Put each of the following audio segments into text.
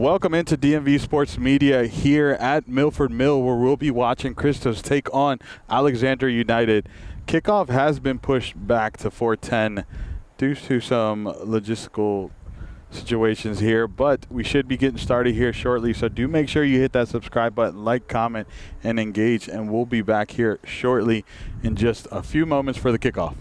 Welcome into DMV Sports Media here at Milford Mill, where we'll be watching Christos take on Alexandria United. Kickoff has been pushed back to 4:10 due to some logistical situations here, but we should be getting started here shortly. So do make sure you hit that subscribe button, like, comment, and engage, and we'll be back here shortly in just a few moments for the kickoff.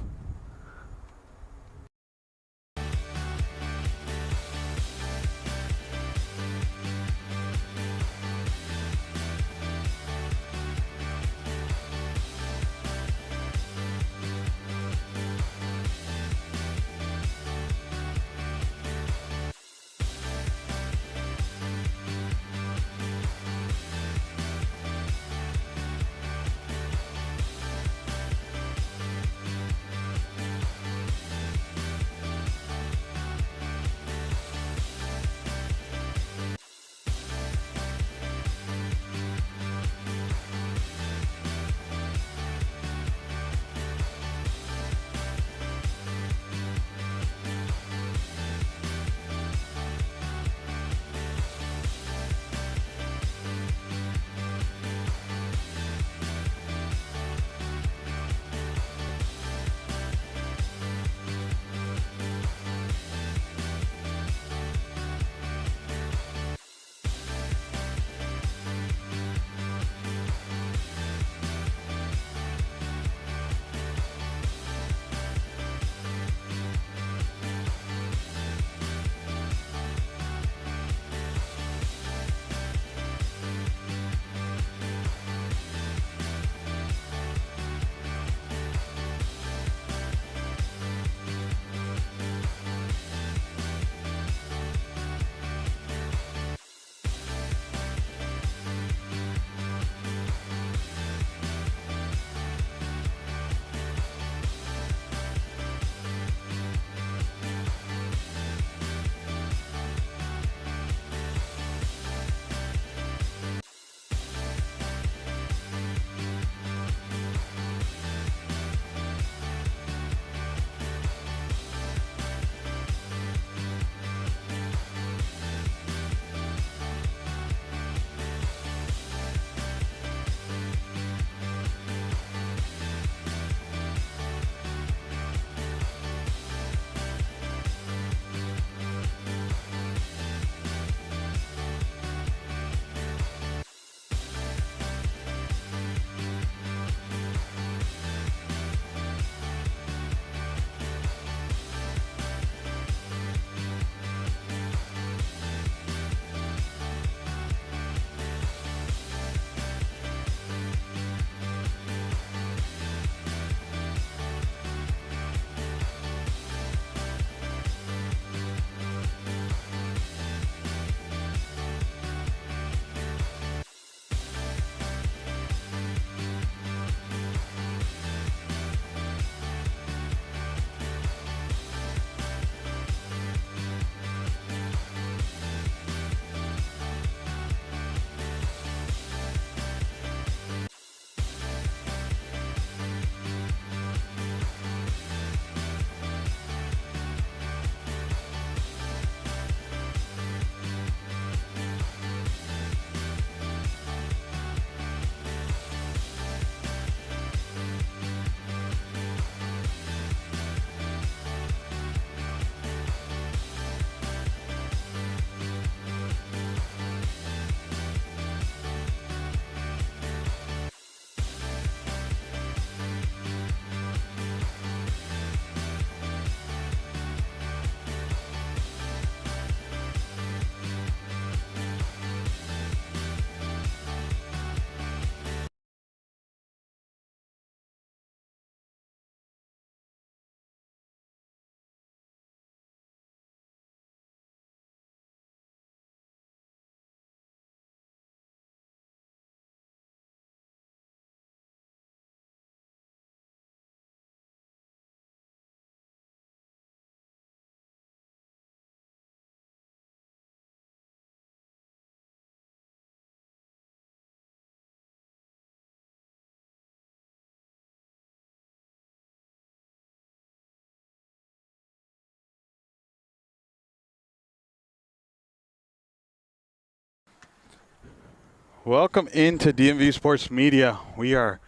Welcome into DMV Sports Media. We are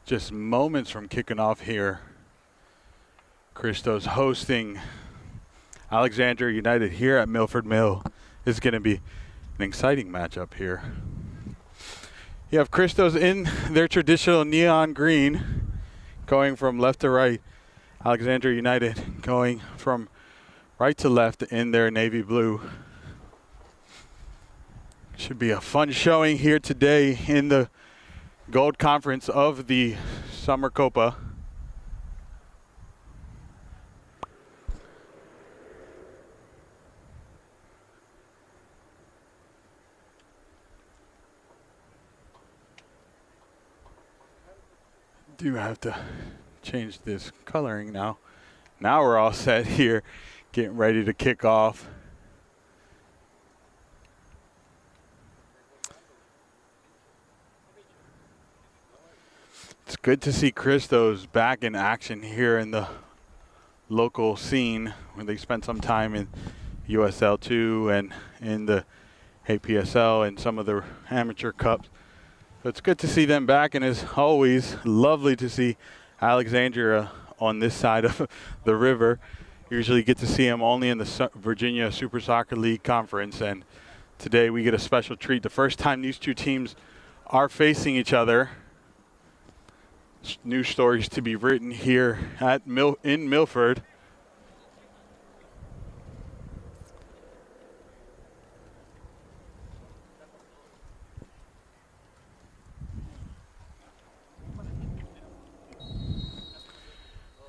just moments from kicking off here. Christos hosting Alexandria United here at Milford Mill. This is going to be an exciting matchup here. You have Christos in their traditional neon green, going from left to right. Alexandria United going from right to left in their navy blue. Should be a fun showing here today in the Gold Conference of the Summer Copa. Do have to change this coloring now. Now we're all set here, getting ready to kick off. It's good to see Christos back in action here in the local scene when they spent some time in USL2 and in the APSL and some of the amateur cups. So it's good to see them back, and as always, lovely to see Alexandria on this side of the river. Usually get to see them only in the Virginia Super Soccer League Conference, and today we get a special treat. The first time these two teams are facing each other. New stories to be written here at in Milford.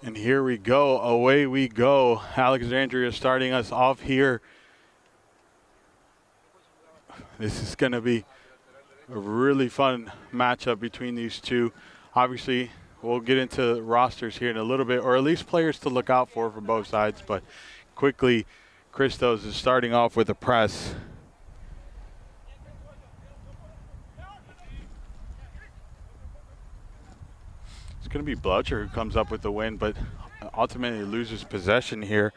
And here we go, away we go. Alexandria starting us off here. This is going to be a really fun matchup between these two. Obviously, we'll get into rosters here in a little bit, or at least players to look out for both sides. But quickly, Christos is starting off with a press. It's going to be Blutcher who comes up with the win, but ultimately loses possession here.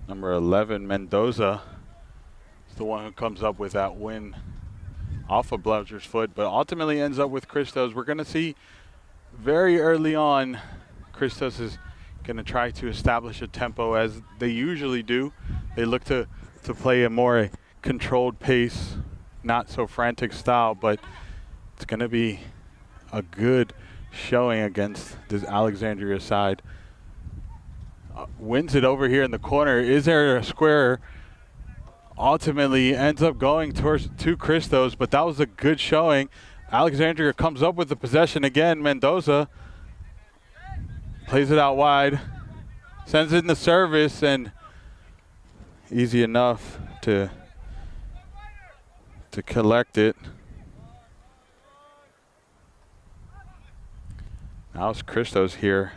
Number 11, Mendoza, is the one who comes up with that win off of Blutcher's foot, but ultimately ends up with Christos. We're going to see very early on, Christos is going to try to establish a tempo as they usually do. They look to play a more controlled pace, not so frantic style, but it's going to be a good showing against this Alexandria side. Wins it over here in the corner. Is there a square? Ultimately ends up going to Christos, but that was a good showing. Alexandria comes up with the possession again. Mendoza plays it out wide, sends it in the service, and easy enough to collect it. Now it's Christos here,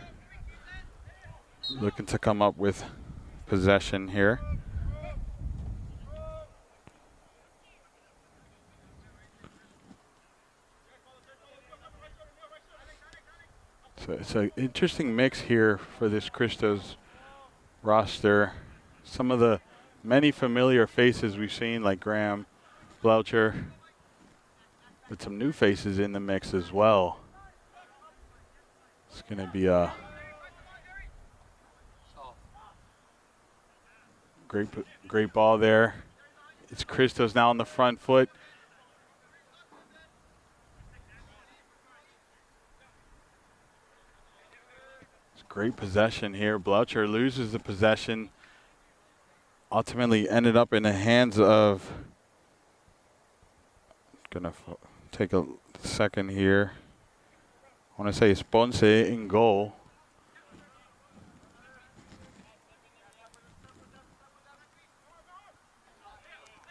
looking to come up with possession here. So it's an interesting mix here for this Christos roster. Some of the many familiar faces we've seen, like Graham, Blutcher, but some new faces in the mix as well. It's going to be a great ball there. It's Christos now on the front foot. Great possession here. Blutcher loses the possession. Ultimately ended up in the hands of, gonna take a second here. I want to say Ponce in goal.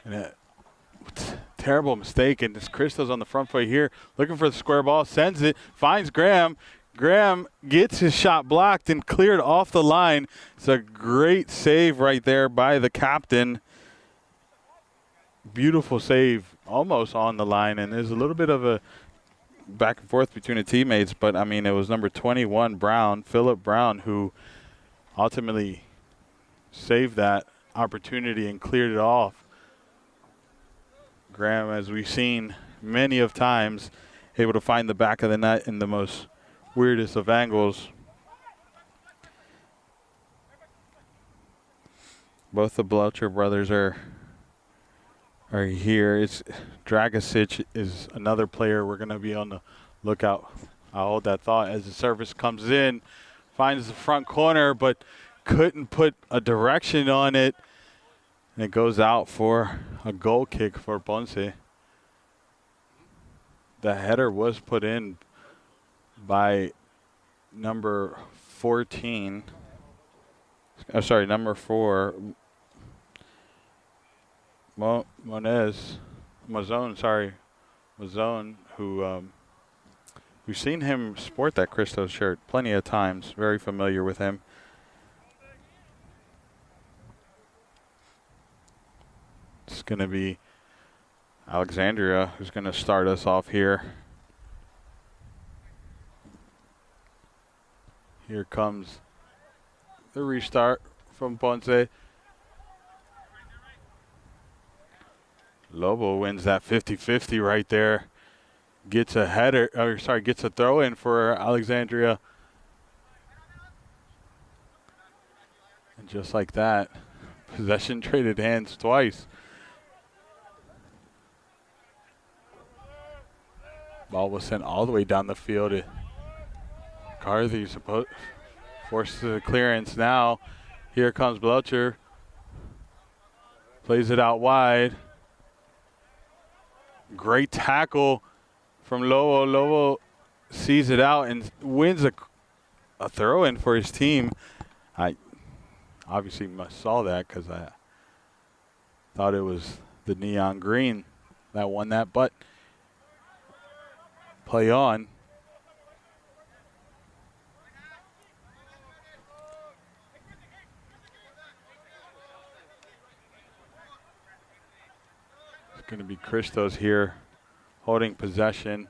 And a terrible mistake, and it's Christos on the front foot here, looking for the square ball, sends it, finds Graham. Graham gets his shot blocked and cleared off the line. It's a great save right there by the captain. Beautiful save, almost on the line, and there's a little bit of a back and forth between the teammates, but I mean, it was number 21, Brown, Philip Brown, who ultimately saved that opportunity and cleared it off. Graham, as we've seen many of times, able to find the back of the net in the most weirdest of angles. Both the Belcher brothers are here. It's Dragicic is another player we're going to be on the lookout. I'll hold that thought as the service comes in, finds the front corner, but couldn't put a direction on it. And it goes out for a goal kick for Ponce. The header was put in by number 14. Sorry, number 4. Mazone, who we've seen him sport that Christos shirt plenty of times. Very familiar with him. It's going to be Alexandria who's going to start us off here. Here comes the restart from Ponce. Lobo wins that 50-50 right there. Gets a header, gets a throw in for Alexandria. And just like that, possession traded hands twice. Ball was sent all the way down the field. Carthy forces the clearance now. Here comes Belcher. Plays it out wide. Great tackle from Lobo. Lobo sees it out and wins a throw-in for his team. I obviously saw that because I thought it was the neon green that won that, but play on. It's going to be Christos here holding possession.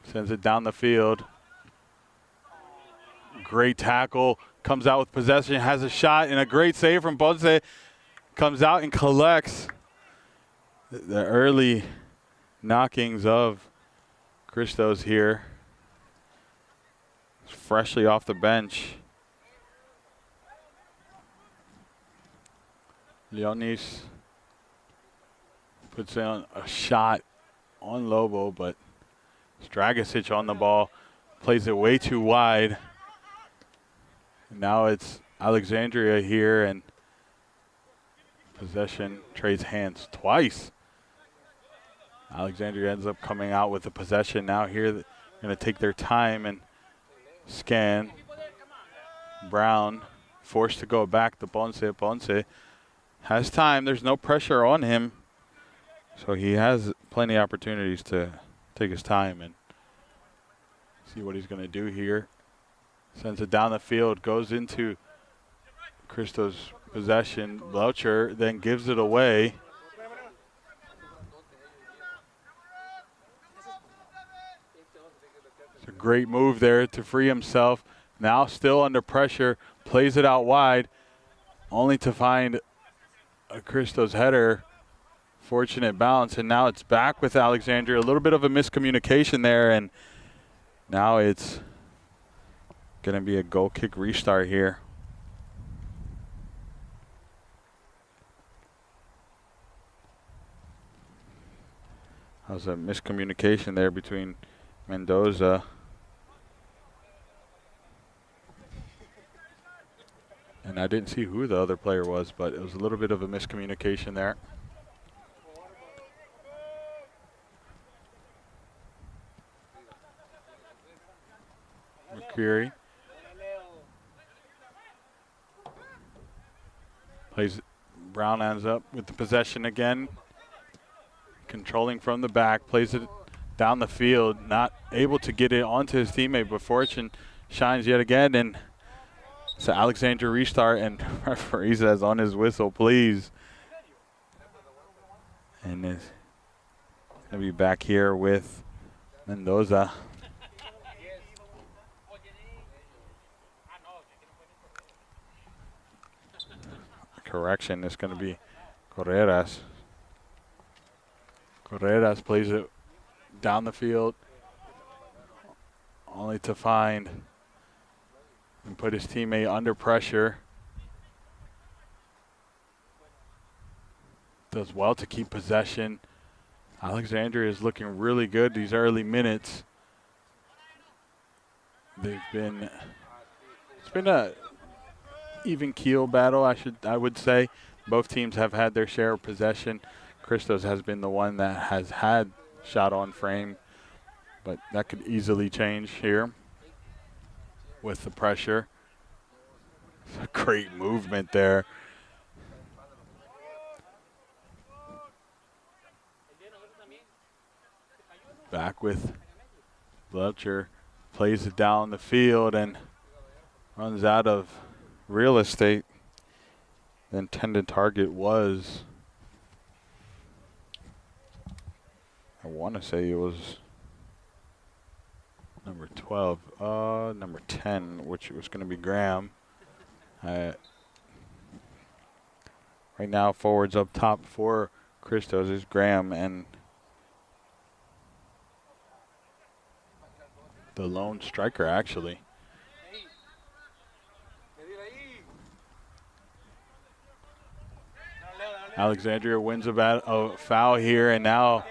Sends it down the field. Great tackle. Comes out with possession, has a shot, and a great save from Ponce. Comes out and collects. The early knockings of Christos here. Freshly off the bench. Leonis puts in a shot on Lobo, but Dragicic on the ball. Plays it way too wide. Now it's Alexandria here, and possession trades hands twice. Alexandria ends up coming out with the possession now here. They're going to take their time and scan. Brown forced to go back to Ponce. Ponce has time. There's no pressure on him. So he has plenty of opportunities to take his time and see what he's going to do here. Sends it down the field, goes into Christos' possession. Belcher then gives it away. It's a great move there to free himself. Now still under pressure, plays it out wide, only to find a Christos header. Fortunate bounce, and now it's back with Alexandria. A little bit of a miscommunication there, and now it's going to be a goal kick restart here. That was a miscommunication there between Mendoza and I didn't see who the other player was, but it was a little bit of a miscommunication there. Mercury plays. Brown ends up with the possession again, controlling from the back, plays it down the field, not able to get it onto his teammate, but fortune shines yet again, and it's an Alexandria restart, and referee says on his whistle, please. And it's going to be back here with Mendoza. correction. It's going to be Correras. Correras plays it down the field, only to find and put his teammate under pressure. Does well to keep possession. Alexandria is looking really good these early minutes. It's been a even keel battle, I would say. Both teams have had their share of possession. Christos has been the one that has had shot on frame, but that could easily change here with the pressure. Great movement there. Back with Fletcher, plays it down the field and runs out of real estate. The intended target was, I want to say it was number 12, number 10, which was going to be Graham. Right now, forwards up top for Christos is Graham, and the lone striker, actually. Alexandria wins a foul here, and now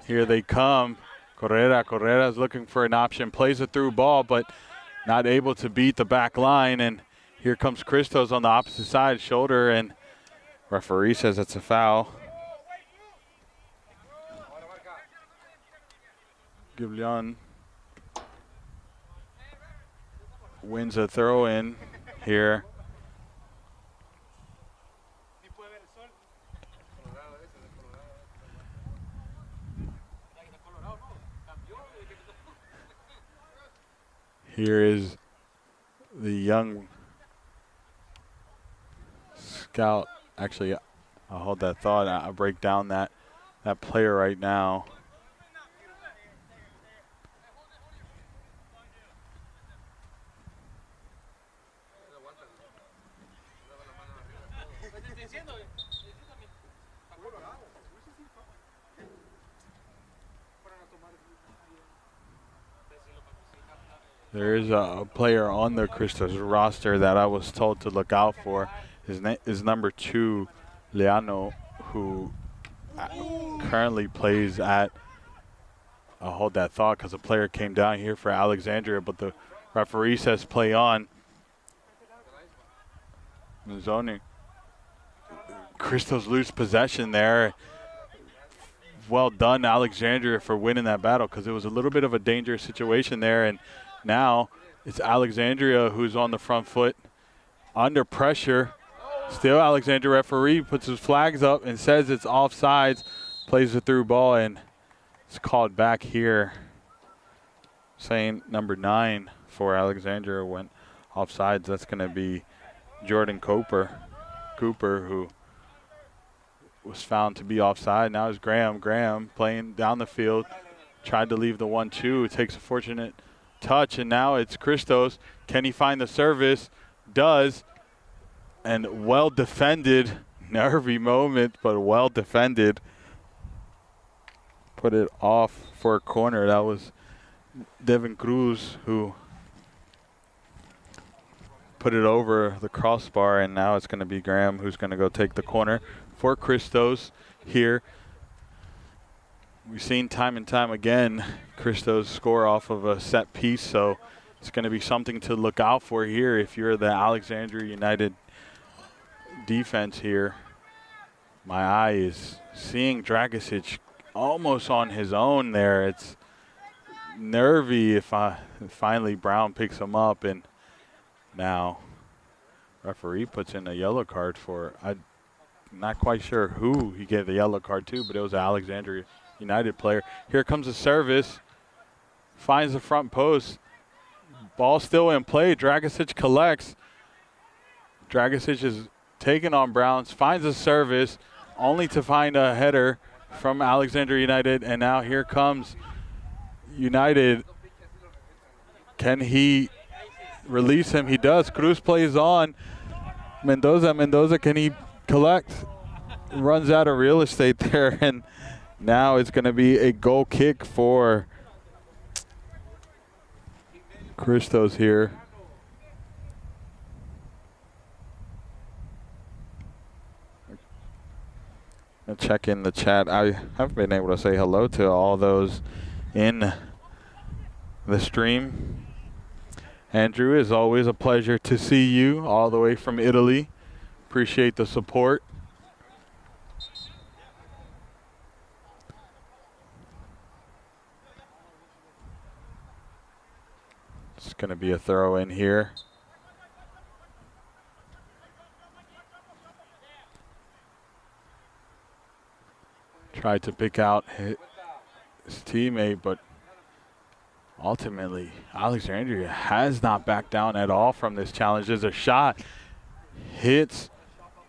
here they come. Correras looking for an option, plays a through ball, but not able to beat the back line. And here comes Christos on the opposite side, shoulder, and referee says it's a foul. Giblion wins a throw in here. Here is the young scout. Actually, I'll hold that thought. I'll break down that player right now. There is a player on the Christos roster that I was told to look out for. His name is number 2, Leano, who currently plays at, I'll hold that thought because a player came down here for Alexandria, but the referee says play on. Mazzoni. Christos lose possession there. Well done, Alexandria, for winning that battle, because it was a little bit of a dangerous situation there, and now it's Alexandria who's on the front foot, under pressure. Still Alexandria referee puts his flags up and says it's offsides, plays the through ball, and it's called back here, saying number 9 for Alexandria went offsides. That's going to be Jordan Cooper, who was found to be offside. Now it's Graham playing down the field, tried to leave the 1-2, takes a fortunate touch, and now it's Christos. Can he find the service? Does, and well defended. Nervy moment, but well defended. Put it off for a corner. That was Devin Cruz who put it over the crossbar, and now it's going to be Graham who's going to go take the corner for Christos here. We've seen time and time again Christos score off of a set piece, so it's going to be something to look out for here if you're the Alexandria United defense here. My eye is seeing Dragicic almost on his own there. It's nervy if finally Brown picks him up, and now referee puts in a yellow card for, I'm not quite sure who he gave the yellow card to, but it was an Alexandria United player. Here comes the service, finds the front post, ball still in play. Dragicic collects. Dragicic is taken on Browns, finds a service, only to find a header from Alexandria United, and now here comes United. Can he release him? He does. Cruz plays on. Mendoza, can he collect. Runs out of real estate there, and now it's going to be a goal kick for Christos here. I'll check in the chat. I haven't been able to say hello to all those in the stream. Andrew, it's always a pleasure to see you all the way from Italy. Appreciate the support. It's going to be a throw in here. Tried to pick out his teammate, but ultimately Alexandria has not backed down at all from this challenge. There's a shot, hits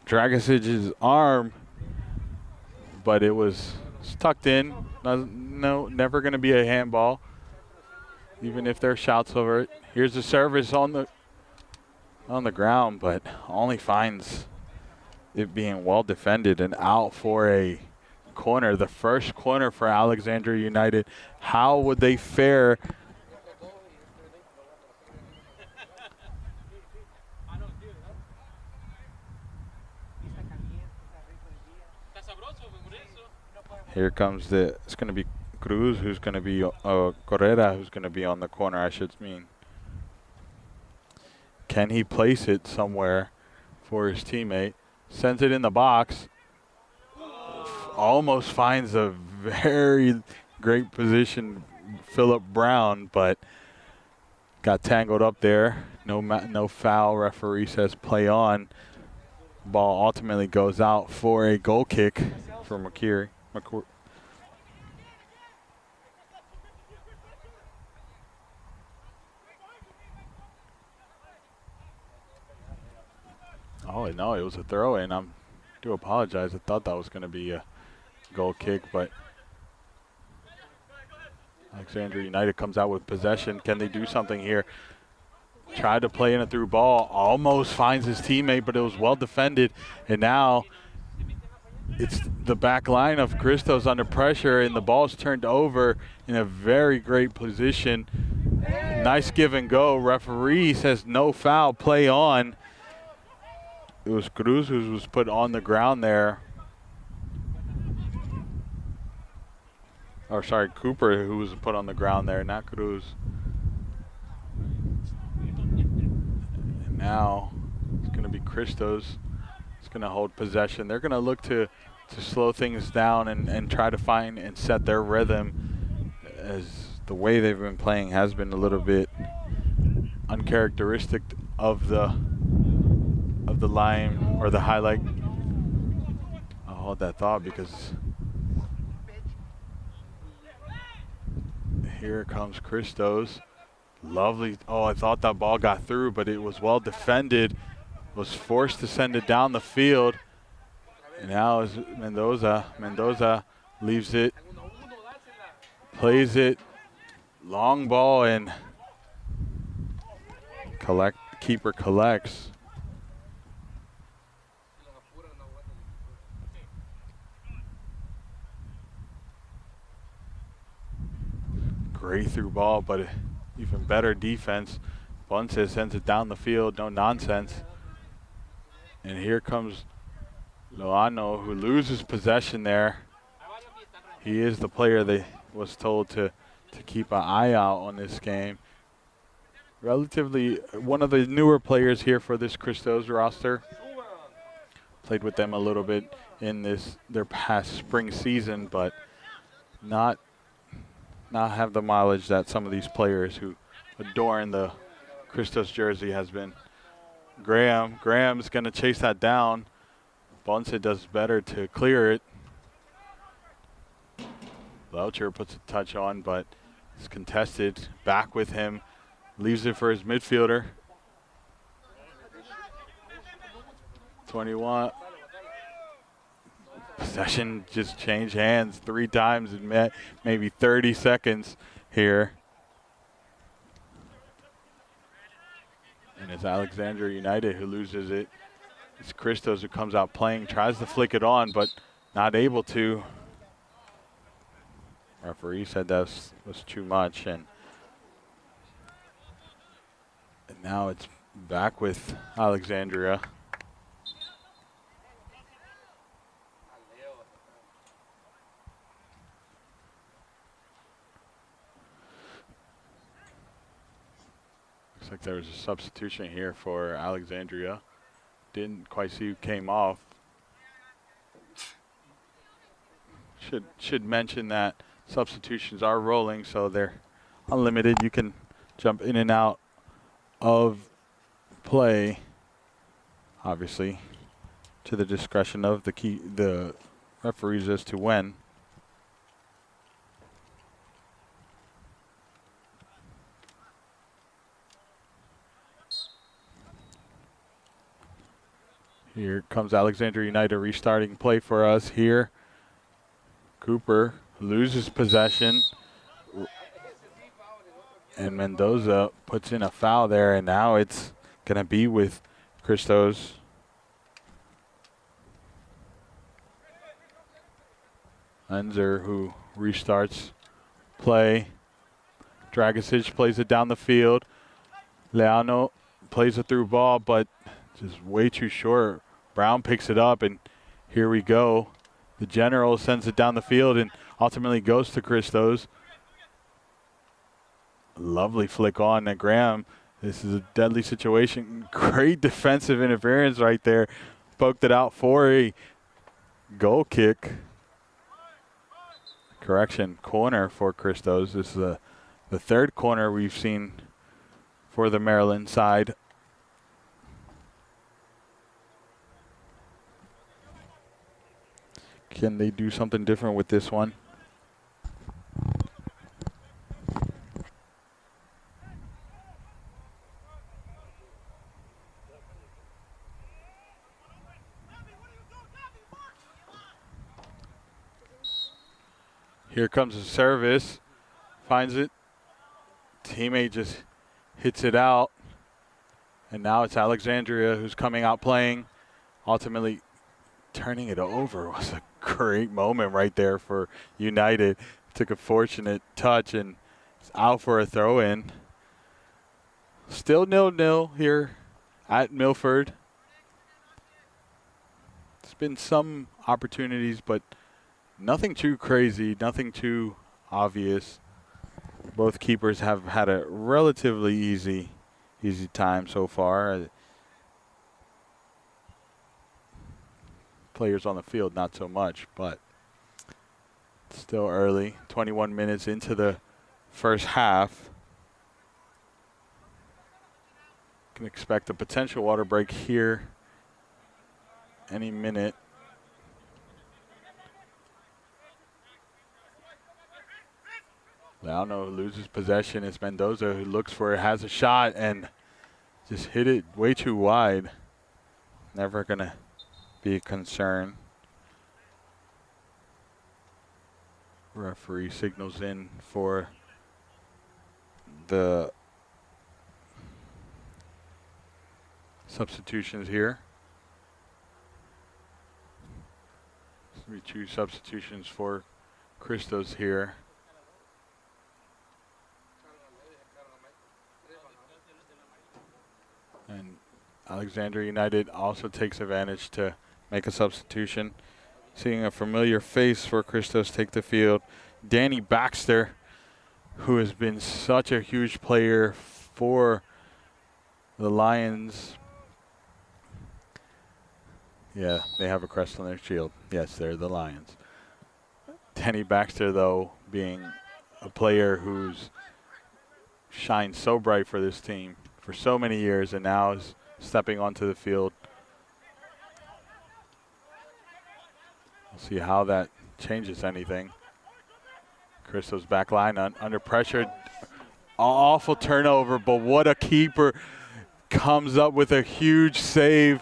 Dragisic's arm, but it was tucked in. No, never going to be a handball, even if there are shouts over it. Here's the service on the ground, but only finds it being well defended and out for a corner. The first corner for Alexandria United. How would they fare? Here comes it's going to be Cruz, who's going to be Correra, who's going to be on the corner, I should mean. Can he place it somewhere for his teammate? Sends it in the box. Almost finds a very great position, Philip Brown, but got tangled up there. No foul. Referee says play on. Ball ultimately goes out for a goal kick for McCurry. Oh no, it was a throw in. I do apologize. I thought that was going to be a goal kick, but Alexandria United comes out with possession. Can they do something here? Tried to play in a through ball, almost finds his teammate, but it was well defended. And now it's the back line of Christos under pressure, and the ball's turned over in a very great position. Nice give and go. Referee says no foul, play on. It was Cruz who was put on the ground there. Or sorry, Cooper who was put on the ground there, not Cruz. And now it's going to be Christos. It's going to hold possession. They're going to look to slow things down and try to find and set their rhythm, as the way they've been playing has been a little bit uncharacteristic of the line or the highlight. I'll hold that thought because here comes Christos. Lovely. Oh, I thought that ball got through, but it was well defended. Was forced to send it down the field. And now is Mendoza. Mendoza leaves it, plays it, long ball, and keeper collects. Great through ball, but even better defense. Ponce sends it down the field, no nonsense. And here comes Loano, who loses possession there. He is the player that was told to keep an eye out on this game. Relatively one of the newer players here for this Christos roster. Played with them a little bit in their past spring season, but not have the mileage that some of these players who adorn the Christos jersey has been. Graham's going to chase that down. Bonse does better to clear it. Loucher puts a touch on, but it's contested. Back with him. Leaves it for his midfielder. 21. Possession just changed hands 3 times in maybe 30 seconds here. And it's Alexandria United who loses it. It's Christos who comes out playing, tries to flick it on, but not able to. Referee said that was too much, and now it's back with Alexandria. Looks like there was a substitution here for Alexandria. Didn't quite see who came off. Should mention that substitutions are rolling, so they're unlimited. You can jump in and out of play, obviously, to the discretion of the referees as to when. Here comes Alexandria United restarting play for us here. Cooper loses possession, and Mendoza puts in a foul there, and now it's going to be with Christos. Enzer, who restarts play. Dragicic plays it down the field. Leano plays a through ball, but just way too short. Brown picks it up, and here we go. The General sends it down the field and ultimately goes to Christos. Lovely flick on to Graham. This is a deadly situation. Great defensive interference right there. Poked it out for a goal kick. Correction, corner for Christos. This is the third corner we've seen for the Maryland side. Can they do something different with this one? Here comes the service. Finds it. Teammate just hits it out. And now it's Alexandria who's coming out playing. Ultimately turning it over was a great moment right there for United. Took a fortunate touch and it's out for a throw-in. Still 0-0 here at Milford. There's been some opportunities, but nothing too crazy, nothing too obvious. Both keepers have had a relatively easy time so far. Players on the field, not so much, but still early. 21 minutes into the first half. Can expect a potential water break here any minute. Leano loses possession. It's Mendoza who looks for it, has a shot, and just hit it way too wide. Never going to be a concern. Referee signals in for the substitutions here. We choose substitutions for Christos here. And Alexandria United also takes advantage to make a substitution. Seeing a familiar face for Christos take the field. Danny Baxter, who has been such a huge player for the Lions. Yeah, they have a crest on their shield. Yes, they're the Lions. Danny Baxter, though, being a player who's shined so bright for this team for so many years and now is stepping onto the field. We'll see how that changes anything. Christos back line under pressure. Awful turnover, but what a keeper. Comes up with a huge save.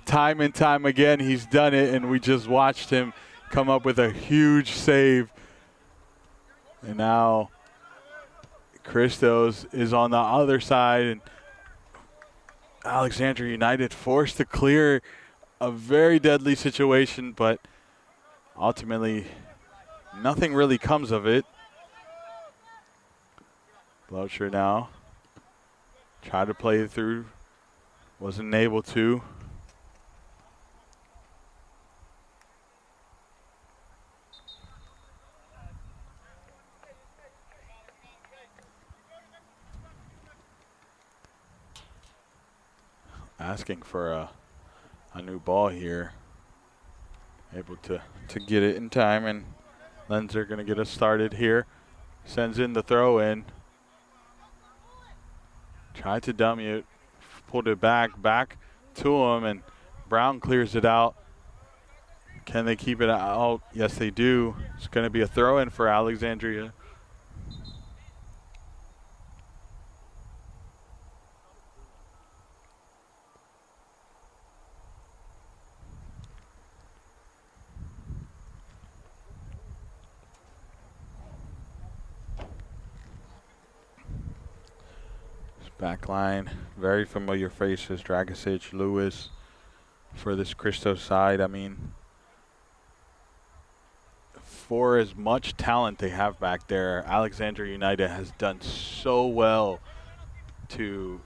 Time and time again, he's done it, and we just watched him come up with a huge save. And now Christos is on the other side, and Alexandria United forced to clear a very deadly situation, but ultimately nothing really comes of it. Bloucher now tried to play it through, wasn't able to. Asking for a new ball here. Able to get it in time, and Lenzer going to get us started here. Sends in the throw in. Tried to dummy it, pulled it back to him, and Brown clears it out. Can they keep it out? Yes, they do. It's going to be a throw in for Alexandria. Back line, very familiar faces, Dragicic, Lewis for this Christos side. I mean, for as much talent they have back there, Alexandria United has done so well to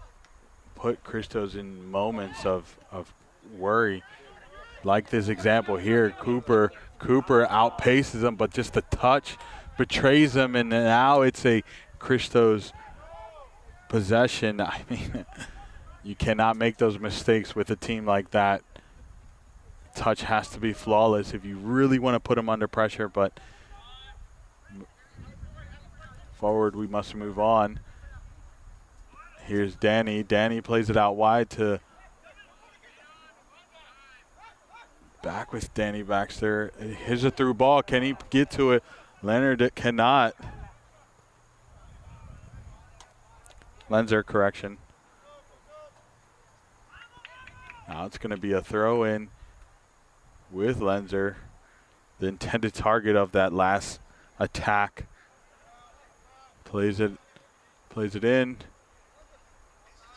put Christos in moments of worry. Like this example here, Cooper outpaces him, but just the touch betrays him, and now it's a Christos possession. I mean, you cannot make those mistakes with a team like that. Touch has to be flawless if you really want to put them under pressure, but forward we must move on. Here's Danny. Danny plays it out wide to back with Danny Baxter. Here's a through ball. Can he get to it? Leonard cannot. Lenzer correction. Now it's going to be a throw in with Lenzer, the intended target of that last attack. Plays it in.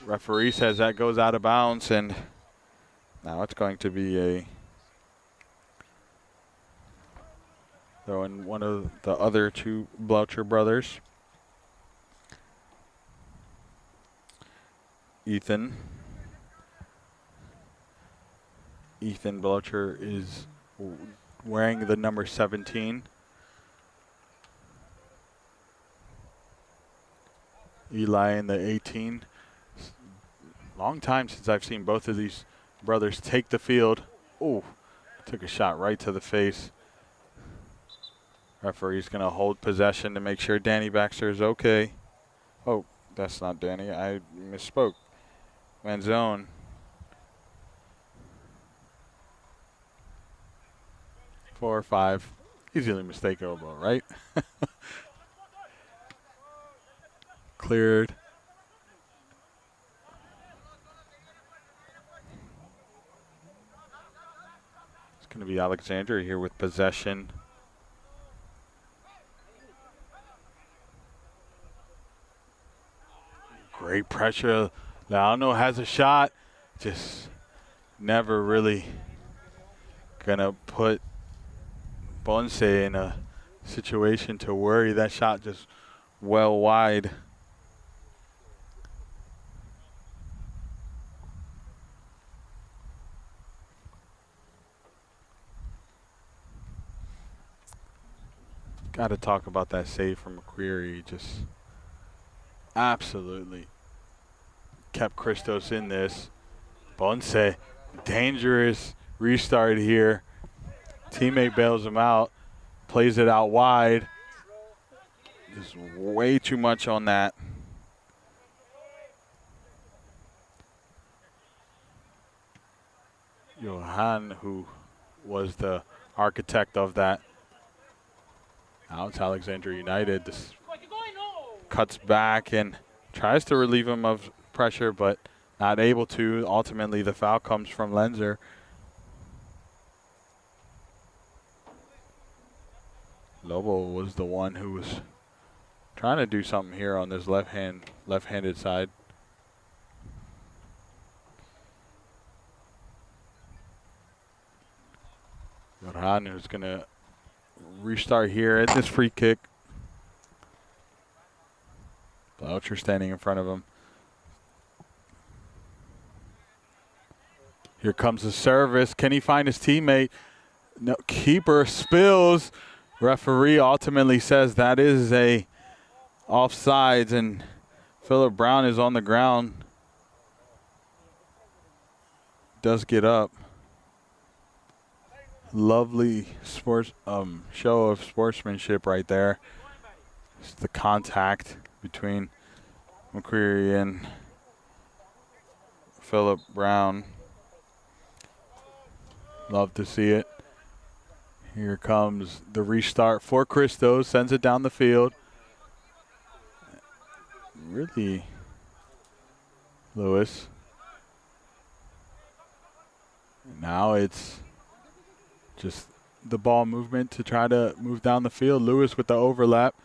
Referee says that goes out of bounds, and now it's going to be a throw in one of the other two Bloucher brothers. Ethan Bloucher is wearing the number 17. Eli in the 18. Long time since I've seen both of these brothers take the field. Oh, took a shot right to the face. Referee's going to hold possession to make sure Danny Baxter is okay. Oh, that's not Danny. I misspoke. Manzone. Four or five. Easily mistakable, right? Cleared. It's going to be Alexandria here with possession. Great pressure. Leano has a shot. Just never really going to put Bonse in a situation to worry. That shot just well wide. Got to talk about that save from McQuarrie. Just absolutely kept Christos in this. Bonse, dangerous restart here. Teammate bails him out, plays it out wide. There's way too much on that. Johan, who was the architect of that. Now it's Alexandria United. This cuts back and tries to relieve him of pressure, but not able to. Ultimately, the foul comes from Lenzer. Lobo was the one who was trying to do something here on this left-handed side. Goran, who's going to restart here at this free kick. Boucher standing in front of him. Here comes the service. Can he find his teammate? No, keeper spills. Referee ultimately says that is a offsides, and Philip Brown is on the ground. Does get up. Lovely sports show of sportsmanship right there. It's the contact between McCreary and Philip Brown. Love to see it. Here comes the restart for Christos. Sends it down the field. Really, Lewis. Now it's just the ball movement to try to move down the field. Lewis with the overlap.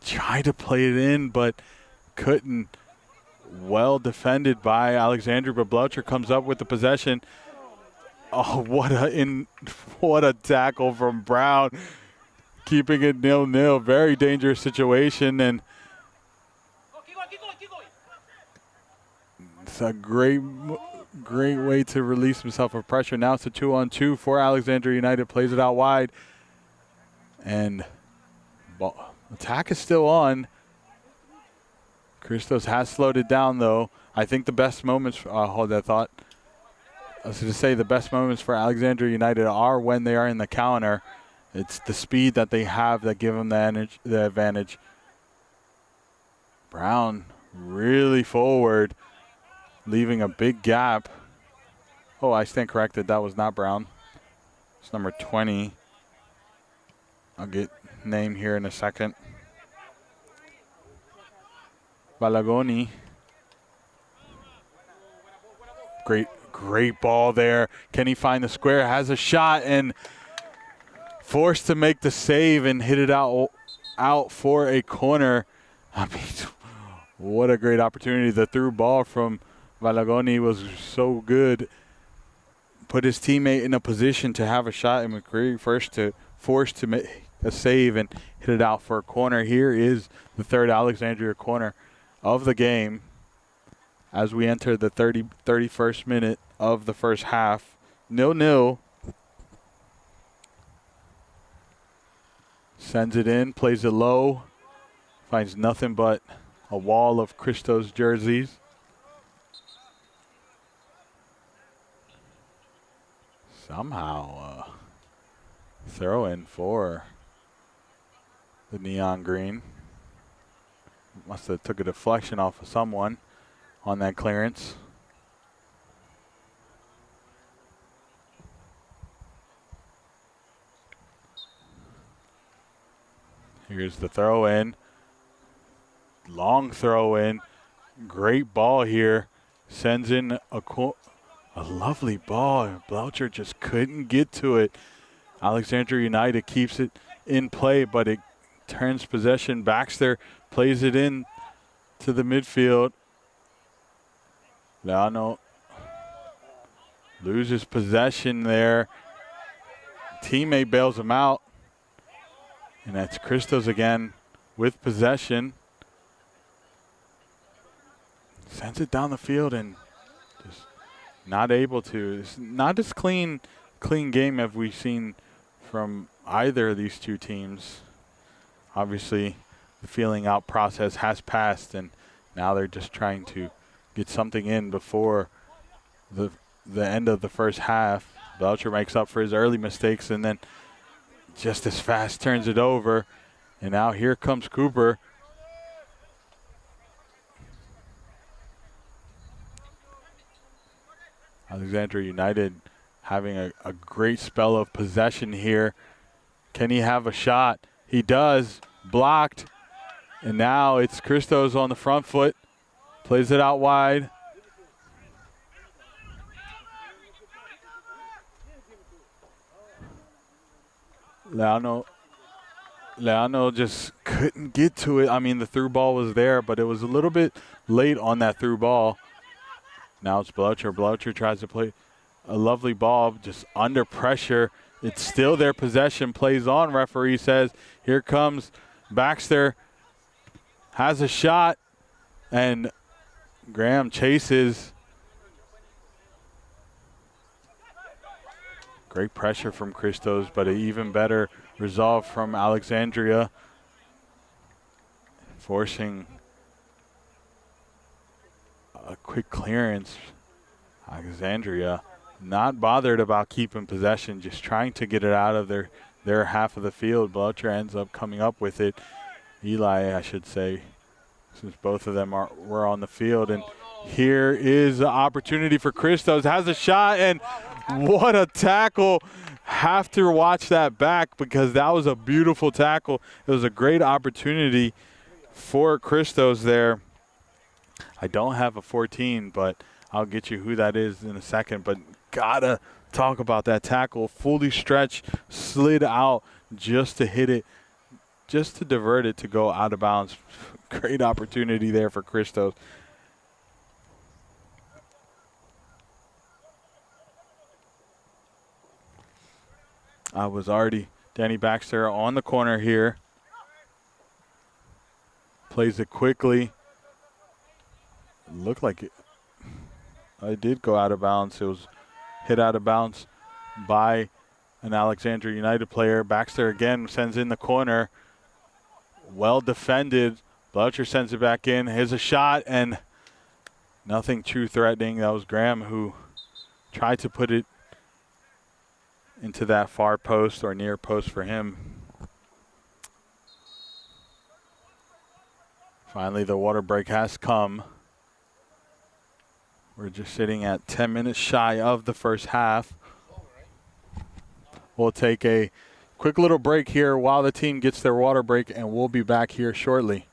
Tried to play it in, but couldn't. Well defended by Alexandria, but Bloucher comes up with the possession. Oh, what a tackle from Brown, keeping it 0-0. Very dangerous situation, and it's a great way to release himself of pressure. Now it's a 2-on-2 for Alexandria United. Plays it out wide, and attack is still on. Christos has slowed it down, though. I think the best moments. Hold that thought. I was going to say the best moments for Alexandria United are when they are in the counter. It's the speed that they have that give them the advantage. Brown really forward, leaving a big gap. Oh, I stand corrected. That was not Brown. It's number 20. I'll get name here in a second. Balagoni. Great ball there. Can he find the square? Has a shot and forced to make the save and hit it out for a corner. I mean, what a great opportunity. The through ball from Balagoni was so good. Put his teammate in a position to have a shot, and McCreary forced to make a save and hit it out for a corner. Here is the third Alexandria corner of the game as we enter the 31st minute of the first half. 0-0. Sends it in, plays it low, finds nothing but a wall of Christos jerseys. Somehow throw in for the neon green. Must have took a deflection off of someone on that clearance. Here's the throw in. Long throw in. Great ball here. Sends in a lovely ball. Bloucher just couldn't get to it. Alexandria United keeps it in play, but it turns possession. Baxter plays it in to the midfield. Leano loses possession there. Teammate bails him out. And that's Christos again with possession. Sends it down the field and just not able to. It's not as clean game as we've seen from either of these two teams. Obviously, the feeling out process has passed, and now they're just trying to get something in before the end of the first half. Boucher makes up for his early mistakes and then just as fast turns it over. And now here comes Cooper. Alexandria United having a great spell of possession here. Can he have a shot? He does. Blocked. And now it's Christos on the front foot. Plays it out wide. Leano just couldn't get to it. I mean, the through ball was there, but it was a little bit late on that through ball. Now it's Bloucher. Bloucher tries to play a lovely ball, just under pressure. It's still their possession, plays on, referee says. Here comes Baxter, has a shot, and Graham chases. Great pressure from Christos, but an even better resolve from Alexandria, forcing a quick clearance. Alexandria not bothered about keeping possession, just trying to get it out of their half of the field. Boucher ends up coming up with it. Eli, I should say, since both of them were on the field. And here is the opportunity for Christos. Has a shot, and what a tackle. Have to watch that back because that was a beautiful tackle. It was a great opportunity for Christos there. I don't have a 14, but I'll get you who that is in a second. But gotta talk about that tackle. Fully stretched, slid out just to hit it, just to divert it to go out of bounds. Great opportunity there for Christos. I was already Danny Baxter on the corner here. Plays it quickly. Looked like it did go out of bounds. It was hit out of bounds by an Alexandria United player. Baxter again sends in the corner. Well defended. Boucher sends it back in. Here's a shot, and nothing too threatening. That was Graham who tried to put it into that far post or near post for him. Finally, the water break has come. We're just sitting at 10 minutes shy of the first half. We'll take a quick little break here while the team gets their water break, and we'll be back here shortly.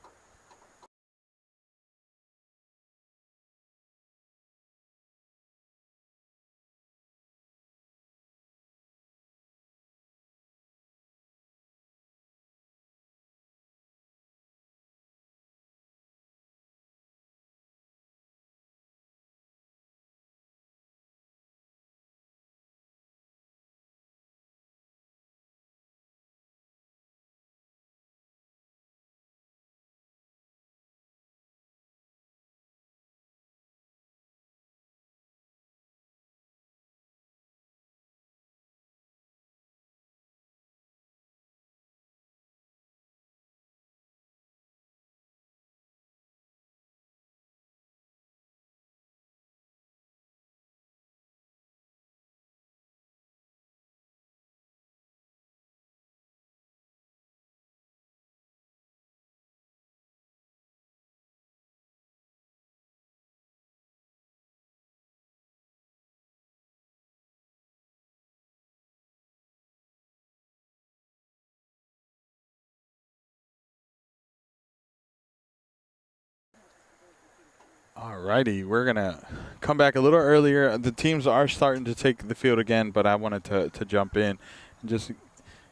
All righty, we're going to come back a little earlier. The teams are starting to take the field again, but I wanted to jump in and just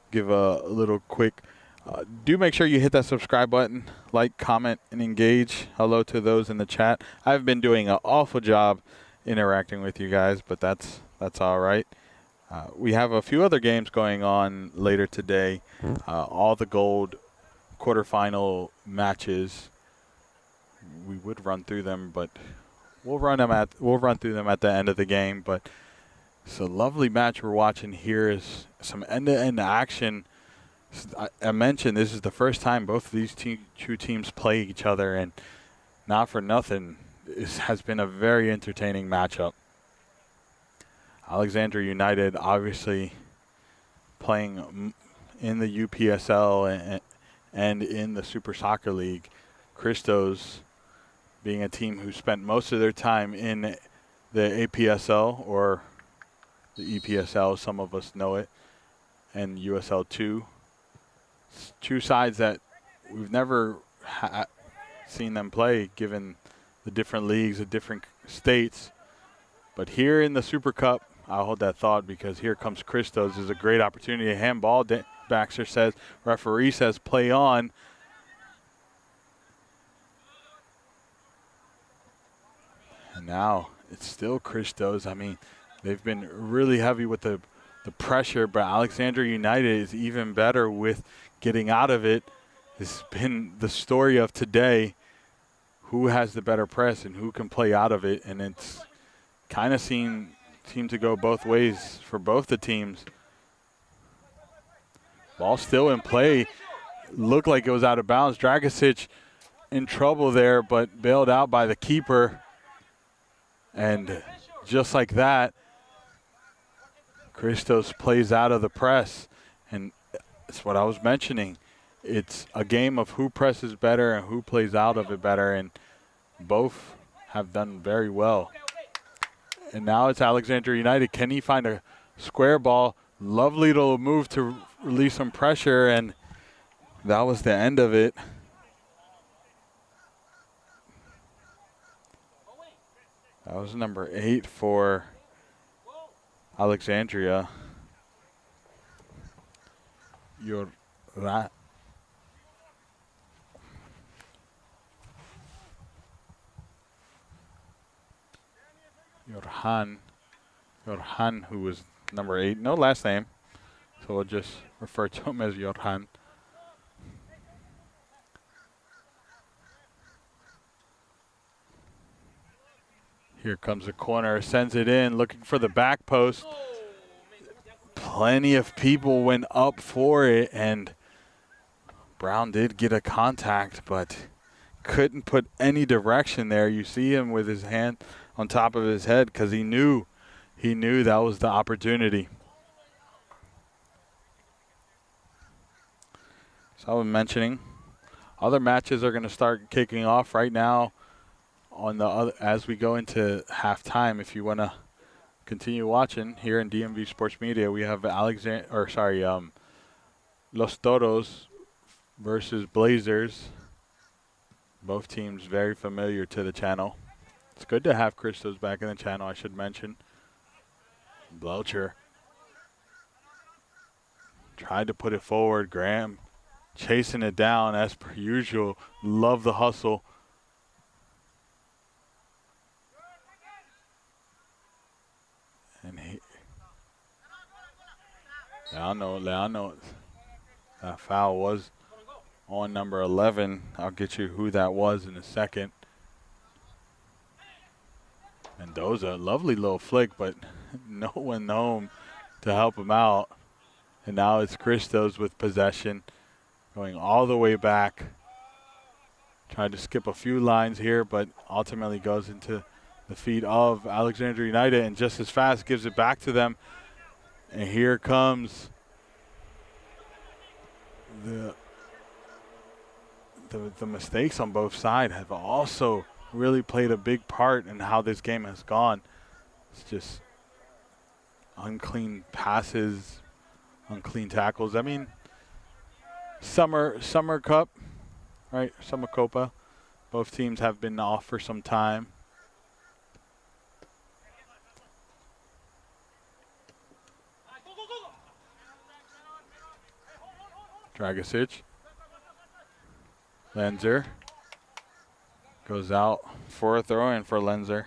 give a little quick. Do make sure you hit that subscribe button, like, comment, and engage. Hello to those in the chat. I've been doing an awful job interacting with you guys, but that's all right. We have a few other games going on later today. All the gold quarterfinal matches. We would run through them, but we'll run through them at the end of the game. But it's a lovely match we're watching here. Is some end-to-end action. I mentioned this is the first time both of these two teams play each other, and not for nothing, this has been a very entertaining matchup. Alexandria United obviously playing in the UPSL and in the Super Soccer League. Christos being a team who spent most of their time in the APSL, or the EPSL, some of us know it, and USL 2. Two sides that we've never seen them play, given the different leagues, the different states. But here in the Super Cup, I'll hold that thought because here comes Christos. There's a great opportunity. A handball. Baxter says, referee says, play on. And now it's still Christos. I mean, They've been really heavy with the pressure, but Alexandria United is even better with getting out of it. It's been the story of today. Who has the better press and who can play out of it, and it's kind of seemed to go both ways for both the teams. Ball still in play. Looked like it was out of bounds. Dragicic in trouble there, but bailed out by the keeper. And just like that, Christos plays out of the press. And that's what I was mentioning. It's a game of who presses better and who plays out of it better, and both have done very well. And now it's Alexandria United. Can he find a square ball? Lovely little move to release some pressure, and that was the end of it. That was number 8 for Alexandria. Yorhan, who was number 8. No last name, so we'll just refer to him as Yorhan. Here comes the corner, sends it in, looking for the back post. Plenty of people went up for it, and Brown did get a contact, but couldn't put any direction there. You see him with his hand on top of his head because he knew that was the opportunity. So I was mentioning, other matches are going to start kicking off right now on the other, as we go into halftime. If you want to continue watching here in DMV Sports Media, we have Los Toros versus Blazers. Both teams very familiar to the channel. It's good to have Christos back in the channel, I should mention. Belcher tried to put it forward. Graham chasing it down as per usual. Love the hustle. And Leano, that foul was on number 11. I'll get you who that was in a second. Mendoza, lovely little flick, but no one home to help him out. And now it's Christos with possession, going all the way back. Tried to skip a few lines here, but ultimately goes into the feet of Alexandria United, and just as fast gives it back to them. And here comes the mistakes on both sides have also really played a big part in how this game has gone. It's just unclean passes, unclean tackles. I mean, summer cup, right? Summer Copa. Both teams have been off for some time. Dragicic. Lenzer goes out for a throw-in for Lenzer.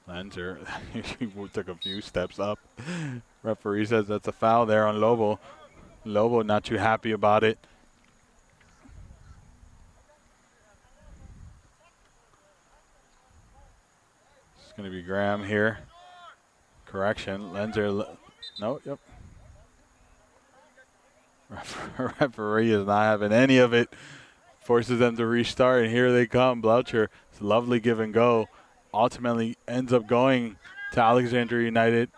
Lenzer, he took a few steps up. Referee says that's a foul there on Lobo. Lobo not too happy about it. It's going to be Graham here. Correction, Lenzer, no, yep. Referee is not having any of it. Forces them to restart, and here they come. Belcher, it's a lovely give and go. Ultimately ends up going to Alexandria United.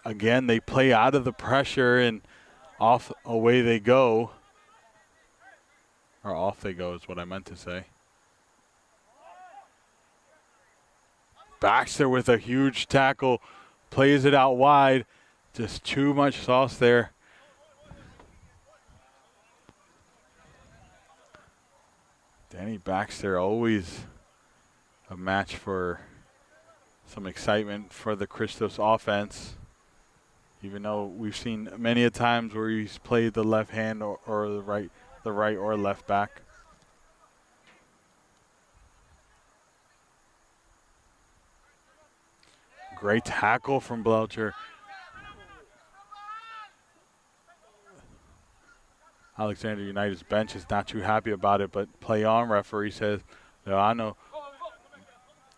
Again, they play out of the pressure, and away they go. Or off they go is what I meant to say. Baxter with a huge tackle, plays it out wide. Just too much sauce there. Danny Baxter, always a match for Some excitement for the Christos offense, even though we've seen many a times where he's played the left hand or the right or left back. Great tackle from Belcher. Alexandria United's bench is not too happy about it, but play on, referee says, no, I know,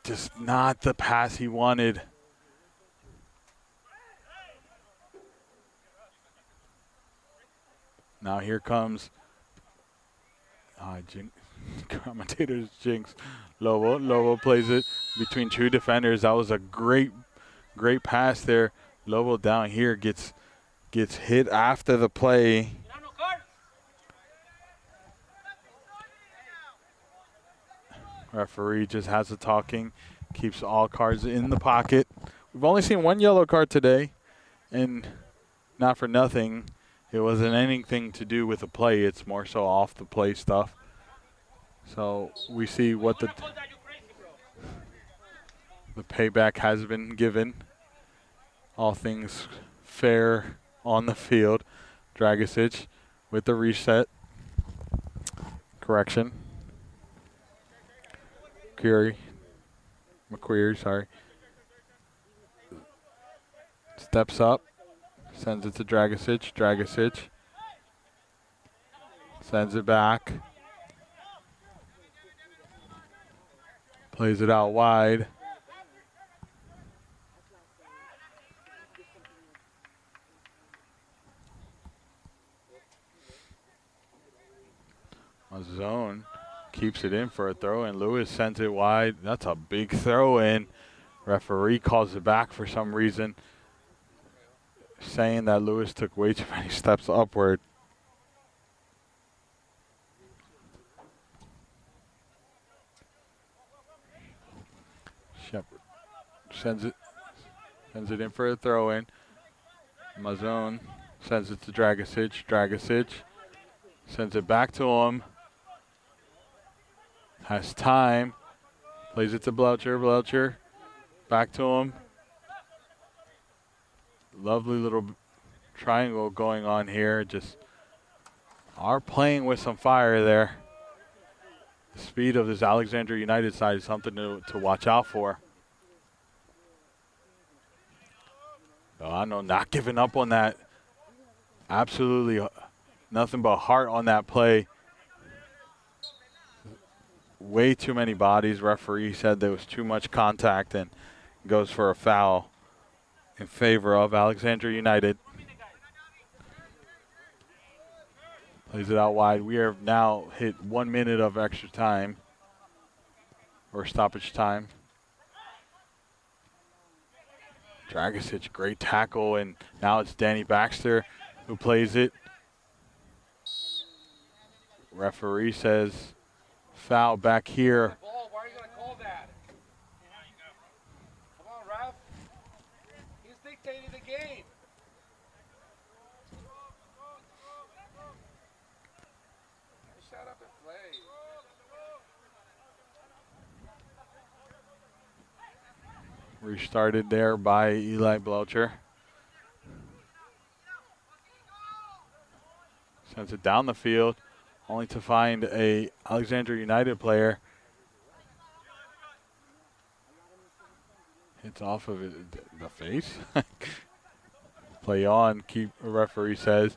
just not the pass he wanted. Now here comes commentator's jinx. Lobo plays it between two defenders. That was a great pass there. Lobo down here gets hit after the play. Referee just has the talking, keeps all cards in the pocket. We've only seen one yellow card today, and not for nothing, it wasn't anything to do with the play. It's more so off the play stuff. So we see what the payback has been given. All things fair on the field. Dragicic with the reset. Correction. McQueary, sorry. Steps up. Sends it to Dragicic. Dragicic sends it back. Plays it out wide. A zone. Keeps it in for a throw, and Lewis sends it wide. That's a big throw in. Referee calls it back for some reason, saying that Lewis took way too many steps upward. Shepard sends it in for a throw in. Mazone sends it to Dragicic. Dragicic sends it back to him. Has time. Plays it to Belcher. Belcher back to him. Lovely little triangle going on here. Just are playing with some fire there. The speed of this Alexandria United side is something to watch out for. I know, not giving up on that. Absolutely nothing but heart on that play. Way too many bodies. Referee said there was too much contact and goes for a foul in favor of Alexandria United. Plays it out wide. We have now hit 1 minute of extra time or stoppage time. Dragicic, great tackle, and now it's Danny Baxter who plays it. Referee says foul back here. Why are you going to call that? Come on, ref. He's dictating the game. Shut up and play. Restarted there by Eli Belcher. Sends it down the field, only to find a Alexandria United player. Hits off of the face. Play on, keep, a referee says.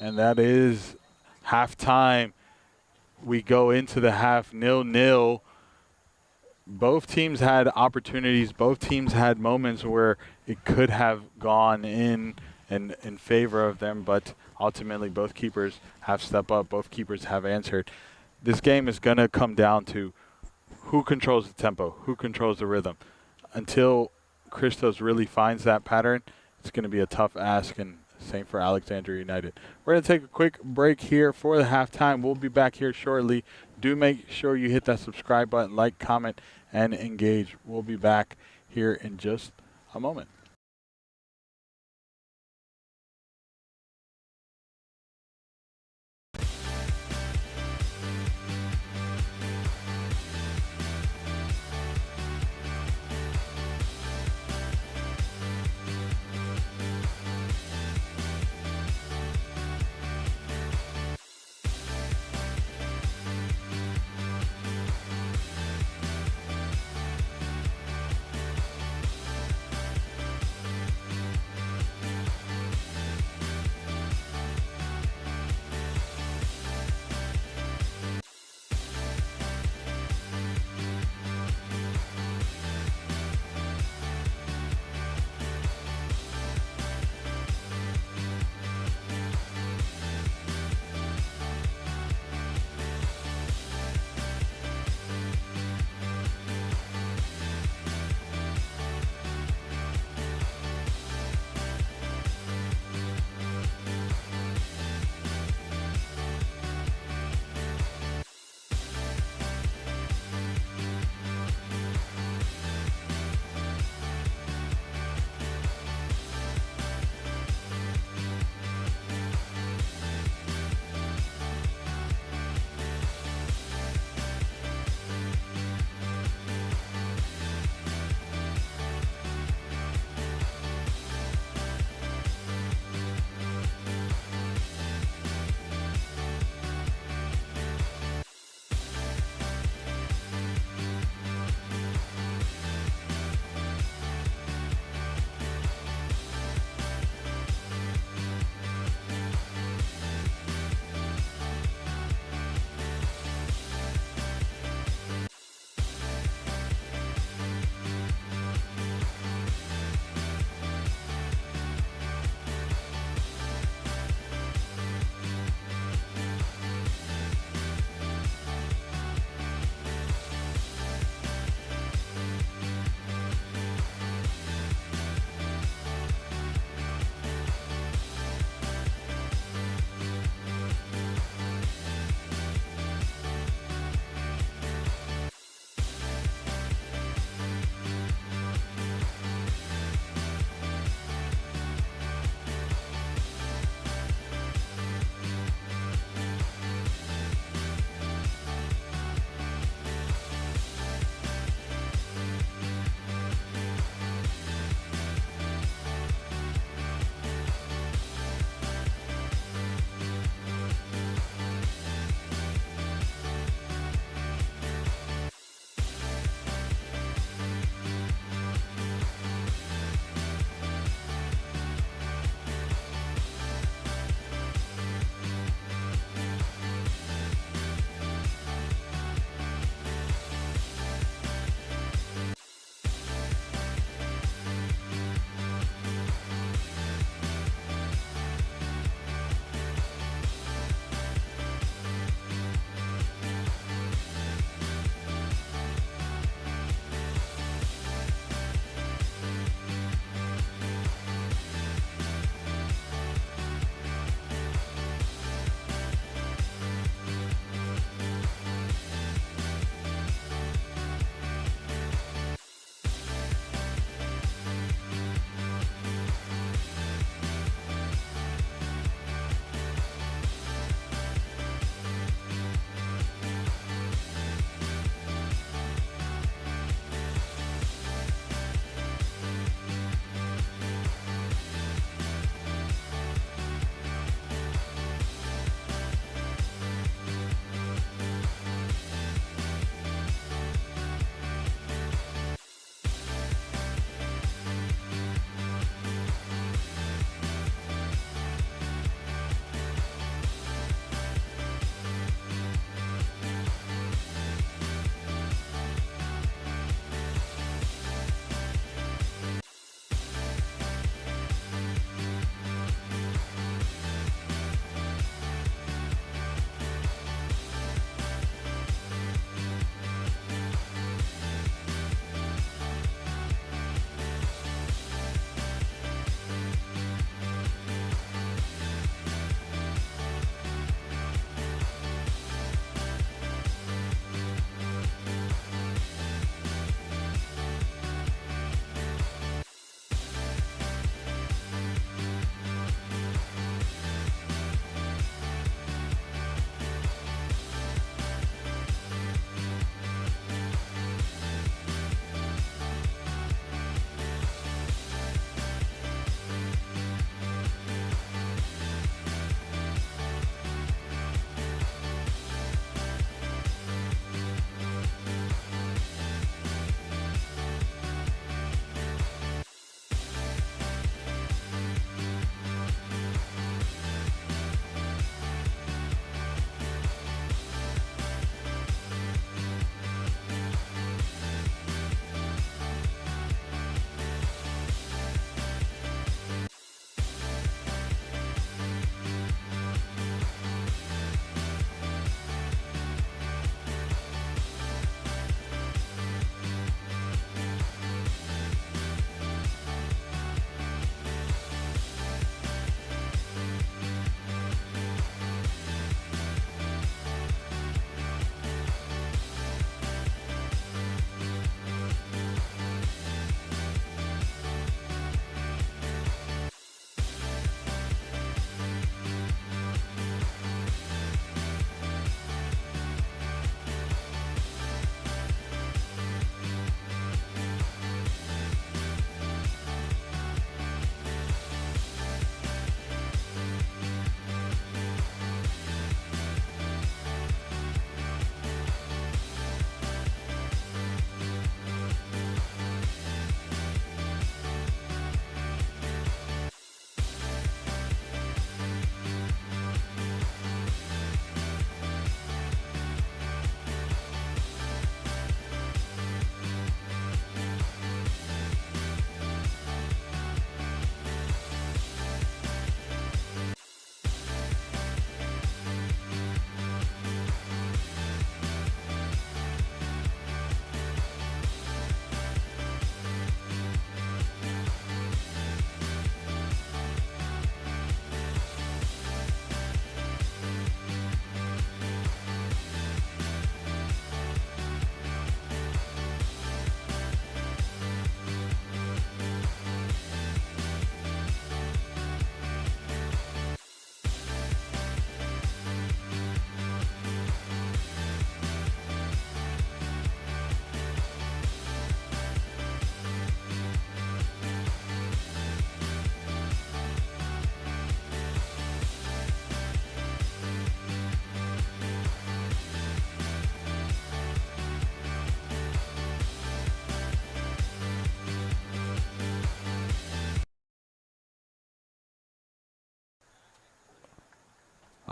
And that is halftime. We go into the half 0-0. Both teams had opportunities. Both teams had moments where it could have gone in favor of them, but ultimately both keepers have stepped up. Both keepers have answered. This game is going to come down to who controls the tempo, who controls the rhythm. Until Christos really finds that pattern, it's going to be a tough ask, and same for Alexandria United. We're going to take a quick break here for the halftime. We'll be back here shortly. Do make sure you hit that subscribe button, like, comment, and engage. We'll be back here in just a moment.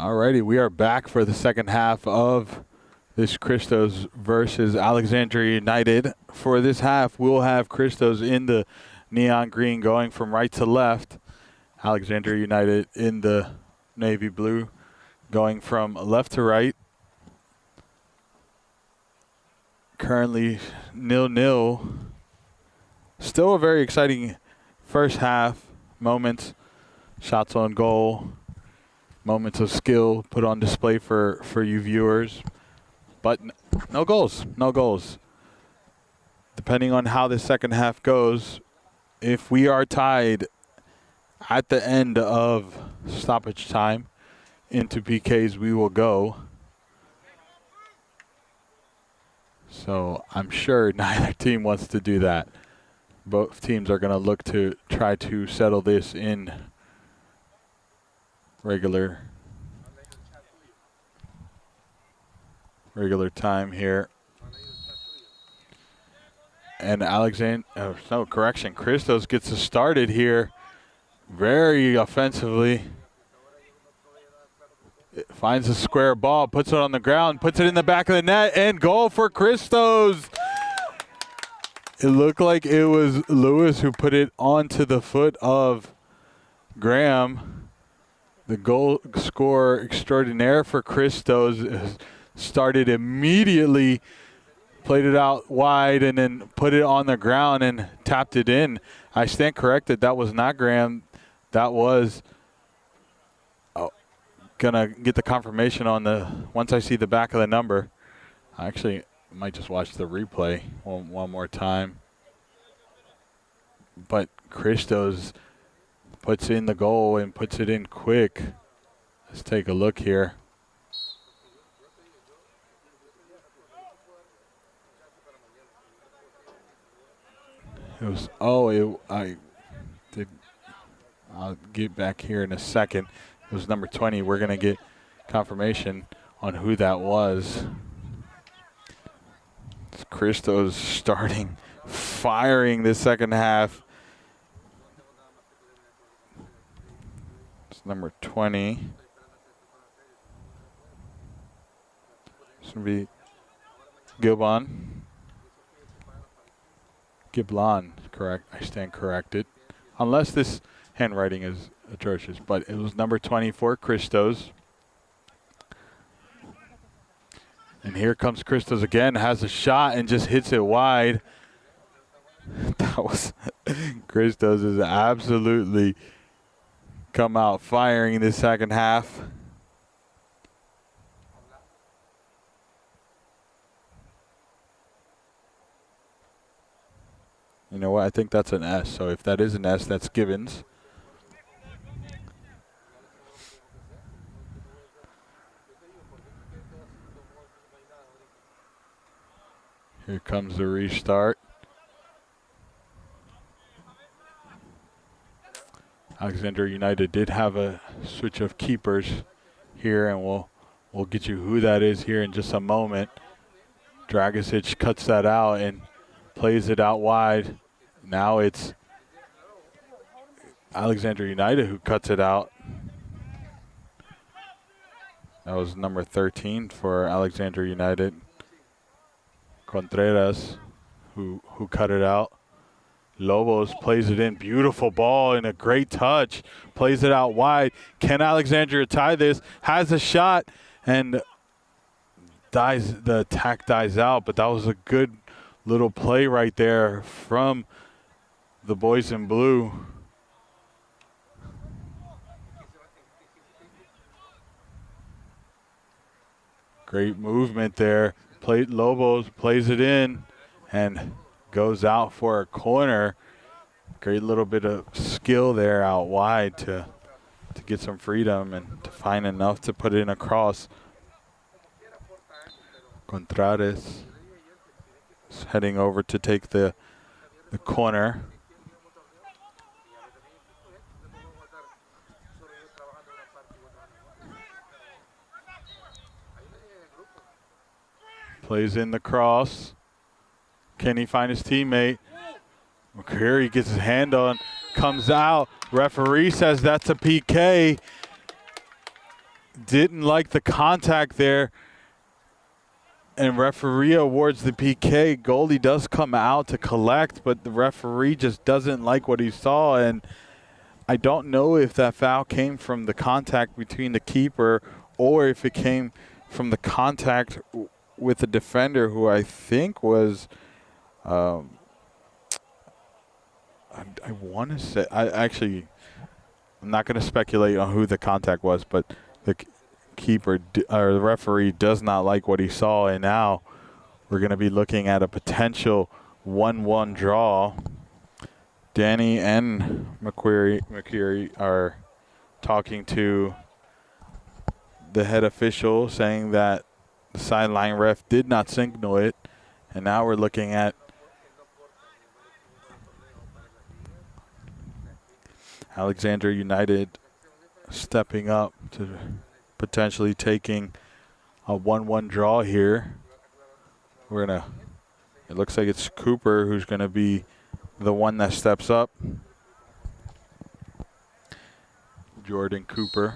Alrighty, we are back for the second half of this Christos versus Alexandria United. For this half, we'll have Christos in the neon green going from right to left. Alexandria United in the navy blue going from left to right. Currently 0-0. Still a very exciting first half. Moments, shots on goal, moments of skill put on display for you viewers. But no goals, no goals. Depending on how the second half goes, if we are tied at the end of stoppage time into PKs, we will go. So I'm sure neither team wants to do that. Both teams are going to look to try to settle this in regular time here. And Christos gets us started here very offensively. It finds a square ball, puts it on the ground, puts it in the back of the net, and goal for Christos. It looked like it was Lewis who put it onto the foot of Graham. The goal scorer extraordinaire for Christos started immediately, played it out wide, and then put it on the ground and tapped it in. I stand corrected. That was not Graham. That was gonna get the confirmation on the once I see the back of the number. I actually might just watch the replay one more time. But Christos puts in the goal and puts it in quick. Let's take a look here. I'll get back here in a second. It was number 20. We're going to get confirmation on who that was. It's Christos starting, firing this second half. It's number 20. It's going to be Giblon, correct. I stand corrected. Unless this handwriting is atrocious, but it was number 24, Christos. And here comes Christos again, has a shot and just hits it wide. That was Christos has absolutely come out firing in the second half. You know what? I think that's an S. So if that is an S, that's Gibbons. Here comes the restart. Alexandria United did have a switch of keepers here, and we'll get you who that is here in just a moment. Dragicic cuts that out and plays it out wide. Now it's Alexandria United who cuts it out. That was number 13 for Alexandria United. Contreras who cut it out. Lobos plays it in. Beautiful ball and a great touch. Plays it out wide. Can Alexandria tie this? Has a shot and the attack dies out. But that was a good little play right there from the boys in blue. Great movement there. Lobos plays it in and goes out for a corner. Great little bit of skill there out wide to get some freedom and to find enough to put it in across. Contreras is heading over to take the corner. Plays in the cross. Can he find his teammate? Here he gets his hand on, comes out. Referee says that's a PK. didn't like the contact there, and referee awards the PK. Goalie does come out to collect, but the referee just doesn't like what he saw, and I don't know if that foul came from the contact between the keeper or if it came from the contact with the defender, who I think was I want to say, I'm not going to speculate on who the contact was, but the keeper or the referee does not like what he saw, and now we're going to be looking at a potential 1-1 draw. Danny and McQuarrie are talking to the head official, saying that the sideline ref did not signal it, and now we're looking at Alexandria United stepping up to potentially taking a 1-1 draw here. It looks like it's Cooper who's gonna be the one that steps up. Jordan Cooper.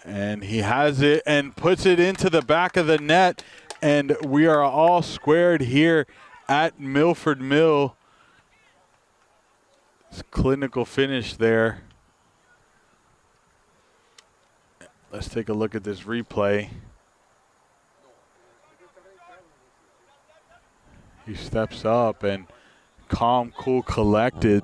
And he has it and puts it into the back of the net. And we are all squared here at Milford Mill. It's a clinical finish there. Let's take a look at this replay. He steps up and calm, cool, collected,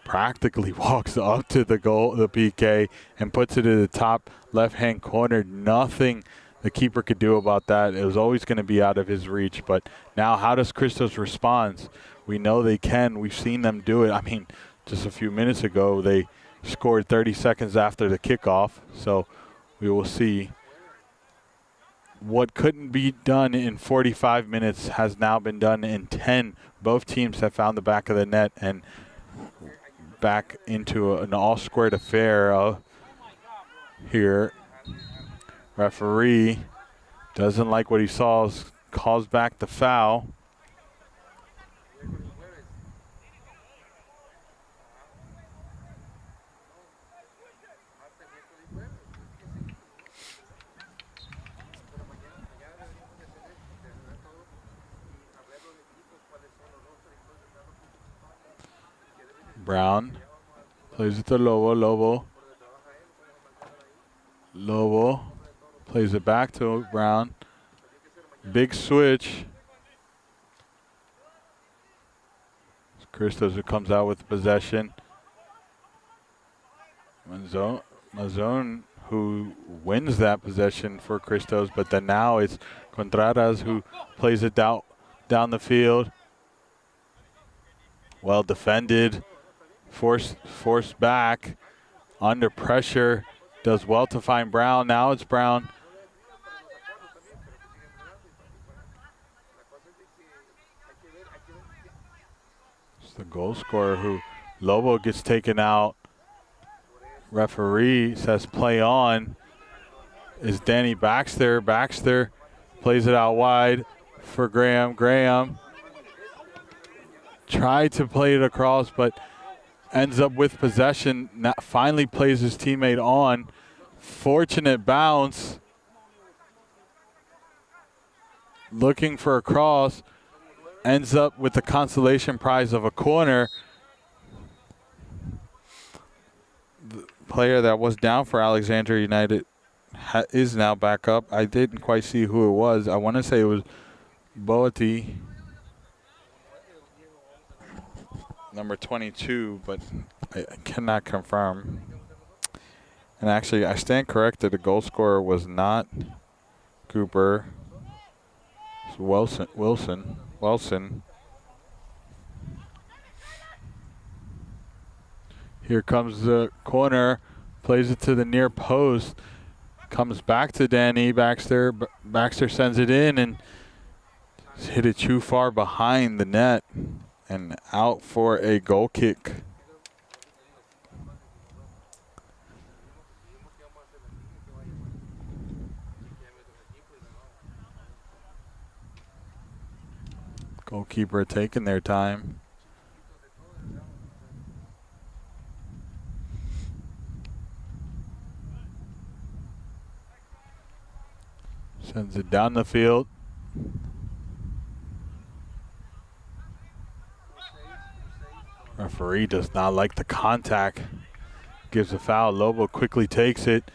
practically walks up to the goal, the PK, and puts it in the top left-hand corner. Nothing the keeper could do about that. It was always going to be out of his reach. But now how does Christos respond? We know they can. We've seen them do it. I mean, just a few minutes ago, they scored 30 seconds after the kickoff. So we will see. What couldn't be done in 45 minutes has now been done in 10. Both teams have found the back of the net and back into an all-squared affair here. Referee doesn't like what he saw, calls back the foul. Brown plays it to Lobo. Lobo plays it back to Brown. Big switch. Christos who comes out with possession. Mazone who wins that possession for Christos, but then now it's Contreras who plays it down the field. Well defended. Forced back, under pressure, does well to find Brown. Now it's Brown. It's the goal scorer who, Lobo gets taken out. Referee says play on. Is Danny Baxter. Baxter plays it out wide for Graham. Graham tried to play it across, but ends up with possession. Now finally plays his teammate on. Fortunate bounce. Looking for a cross. Ends up with the consolation prize of a corner. The player that was down for Alexandria United is now back up. I didn't quite see who it was. I want to say it was Boati, number 22, but I cannot confirm. And actually, I stand corrected. The goal scorer was not Cooper. It's Wilson. Here comes the corner. Plays it to the near post. Comes back to Danny Baxter. Baxter sends it in and hit it too far behind the net and out for a goal kick. Goalkeeper taking their time. Sends it down the field. Referee does not like the contact. Gives a foul. Lobo quickly takes it.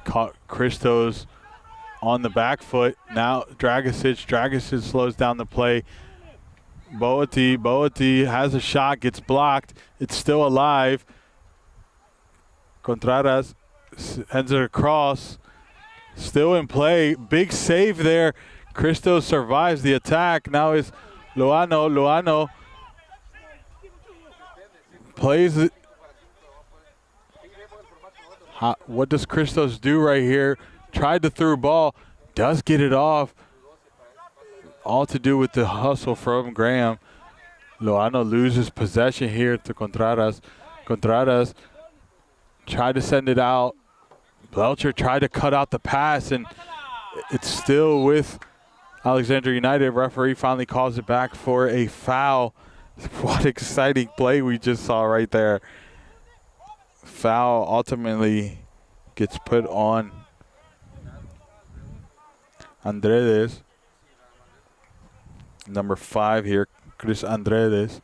Caught Christos on the back foot. Now Dragicic slows down the play. Boati has a shot, gets blocked. It's still alive. Contreras heads it across. Still in play. Big save there. Christos survives the attack. Now is Luano. Luano plays it. What does Christos do right here? Tried the through ball. Does get it off. All to do with the hustle from Graham. Luano loses possession here to Contreras. Contreras tried to send it out. Belcher tried to cut out the pass, and it's still with Alexandria United. Referee finally calls it back for a foul. What exciting play we just saw right there. Foul ultimately gets put on Andredes. Number 5 here, Chris Andredes.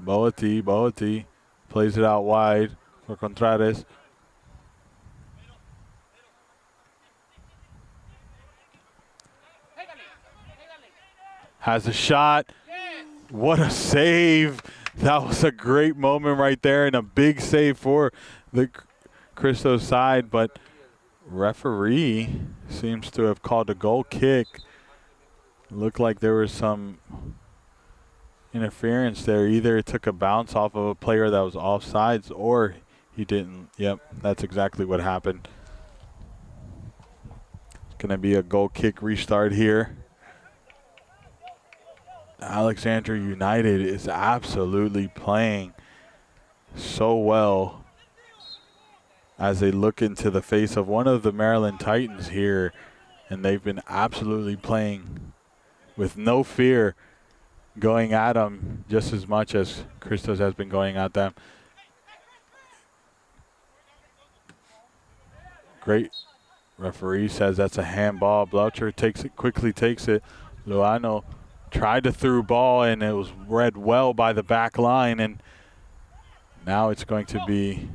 Boati plays it out wide for Contreras. Has a shot. What a save. That was a great moment right there and a big save for the Christos side, but referee seems to have called a goal kick. Looked like there was some interference there. Either it took a bounce off of a player that was offsides or he didn't. Yep, that's exactly what happened. It's going to be a goal kick restart here. Alexandria United is absolutely playing so well as they look into the face of one of the Maryland Titans here, and they've been absolutely playing with no fear, going at them just as much as Christos has been going at them. Great. Referee says that's a handball. Belcher takes it, quickly takes it. Luano tried to through ball, and it was read well by the back line, and now it's going to be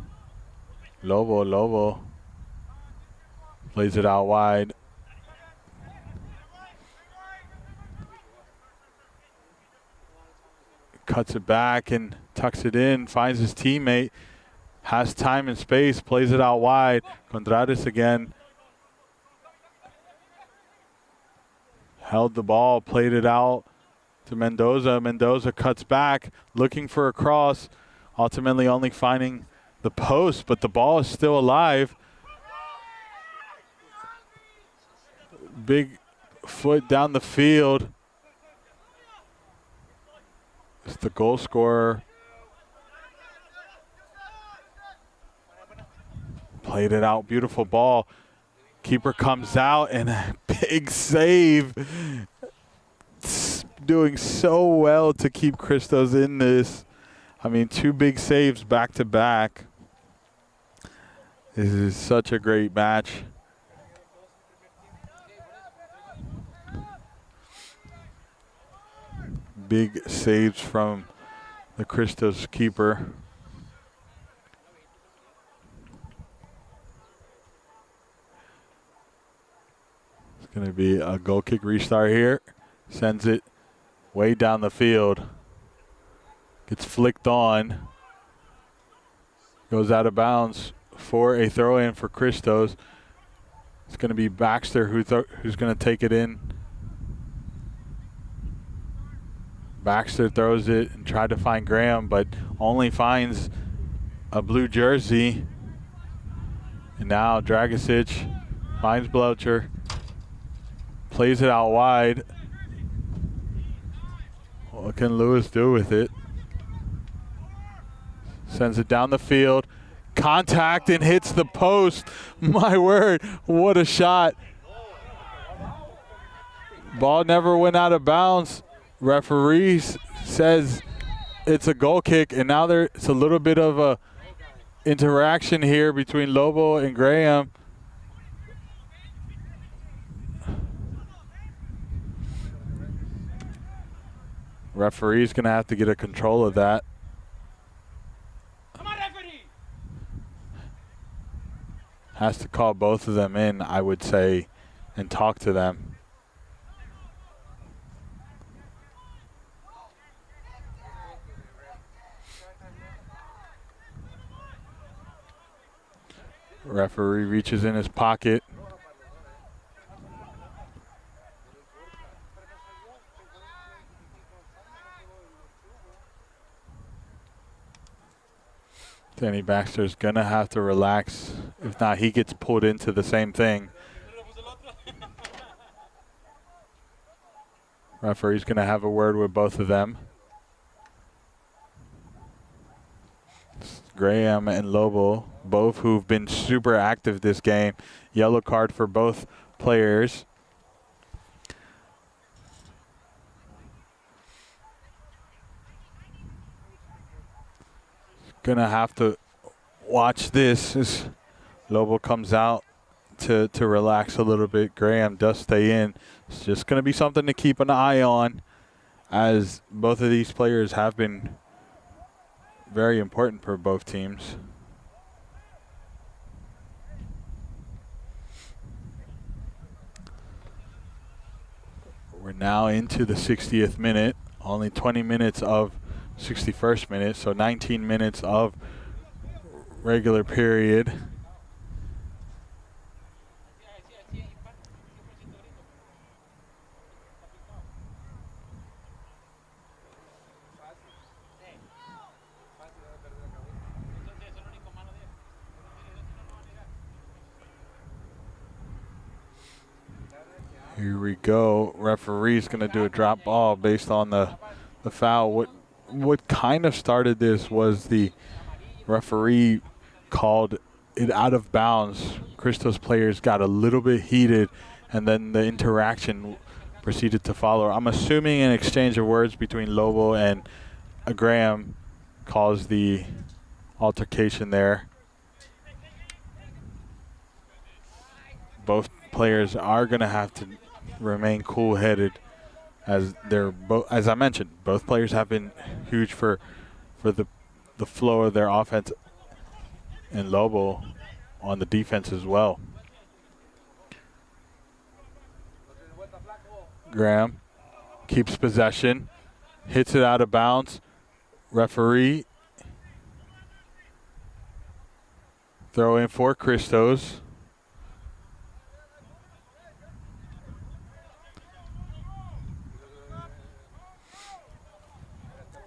Lobo. Lobo plays it out wide. Cuts it back and tucks it in, finds his teammate, has time and space, plays it out wide. Contreras again. Held the ball, played it out to Mendoza. Mendoza cuts back, looking for a cross, ultimately only finding the post, but the ball is still alive. Big foot down the field. It's the goal scorer. Played it out, beautiful ball. Keeper comes out and a big save. Doing so well to keep Christos in this. I mean, 2 big saves back to back. This is such a great match. Big saves from the Christos keeper. It's going to be a goal kick restart here. Sends it way down the field. Gets flicked on. Goes out of bounds for a throw-in for Christos. It's going to be Baxter who's going to take it in. Baxter throws it and tried to find Graham, but only finds a blue jersey. And now Dragicic finds Belcher. Plays it out wide. What can Lewis do with it? Sends it down the field. Contact and hits the post. My word, what a shot. Ball never went out of bounds. Referee says it's a goal kick, and now there's a little bit of interaction here between Lobo and Graham. Referee's going to have to get a control of that. Come on, referee! Has to call both of them in, I would say, and talk to them. Referee reaches in his pocket. Danny Baxter's going to have to relax. If not, he gets pulled into the same thing. Referee's going to have a word with both of them. Graham and Lobo, both who've been super active this game. Yellow card for both players. Gonna have to watch this as Lobo comes out to relax a little bit. Graham does stay in. It's just gonna be something to keep an eye on, as both of these players have been very important for both teams. We're now into the 60th minute, only 20 minutes of 61st minute, so 19 minutes of regular period. Here we go. Referee's going to do a drop ball based on the foul. What kind of started this was the referee called it out of bounds. Christos players got a little bit heated, and then the interaction proceeded to follow. I'm assuming an exchange of words between Lobo and Graham caused the altercation there. Both players are going to have to remain cool-headed, as they're both, as I mentioned, both players have been huge for the flow of their offense, and Lobo on the defense as well. Graham keeps possession, hits it out of bounds. Referee throw in for Christos.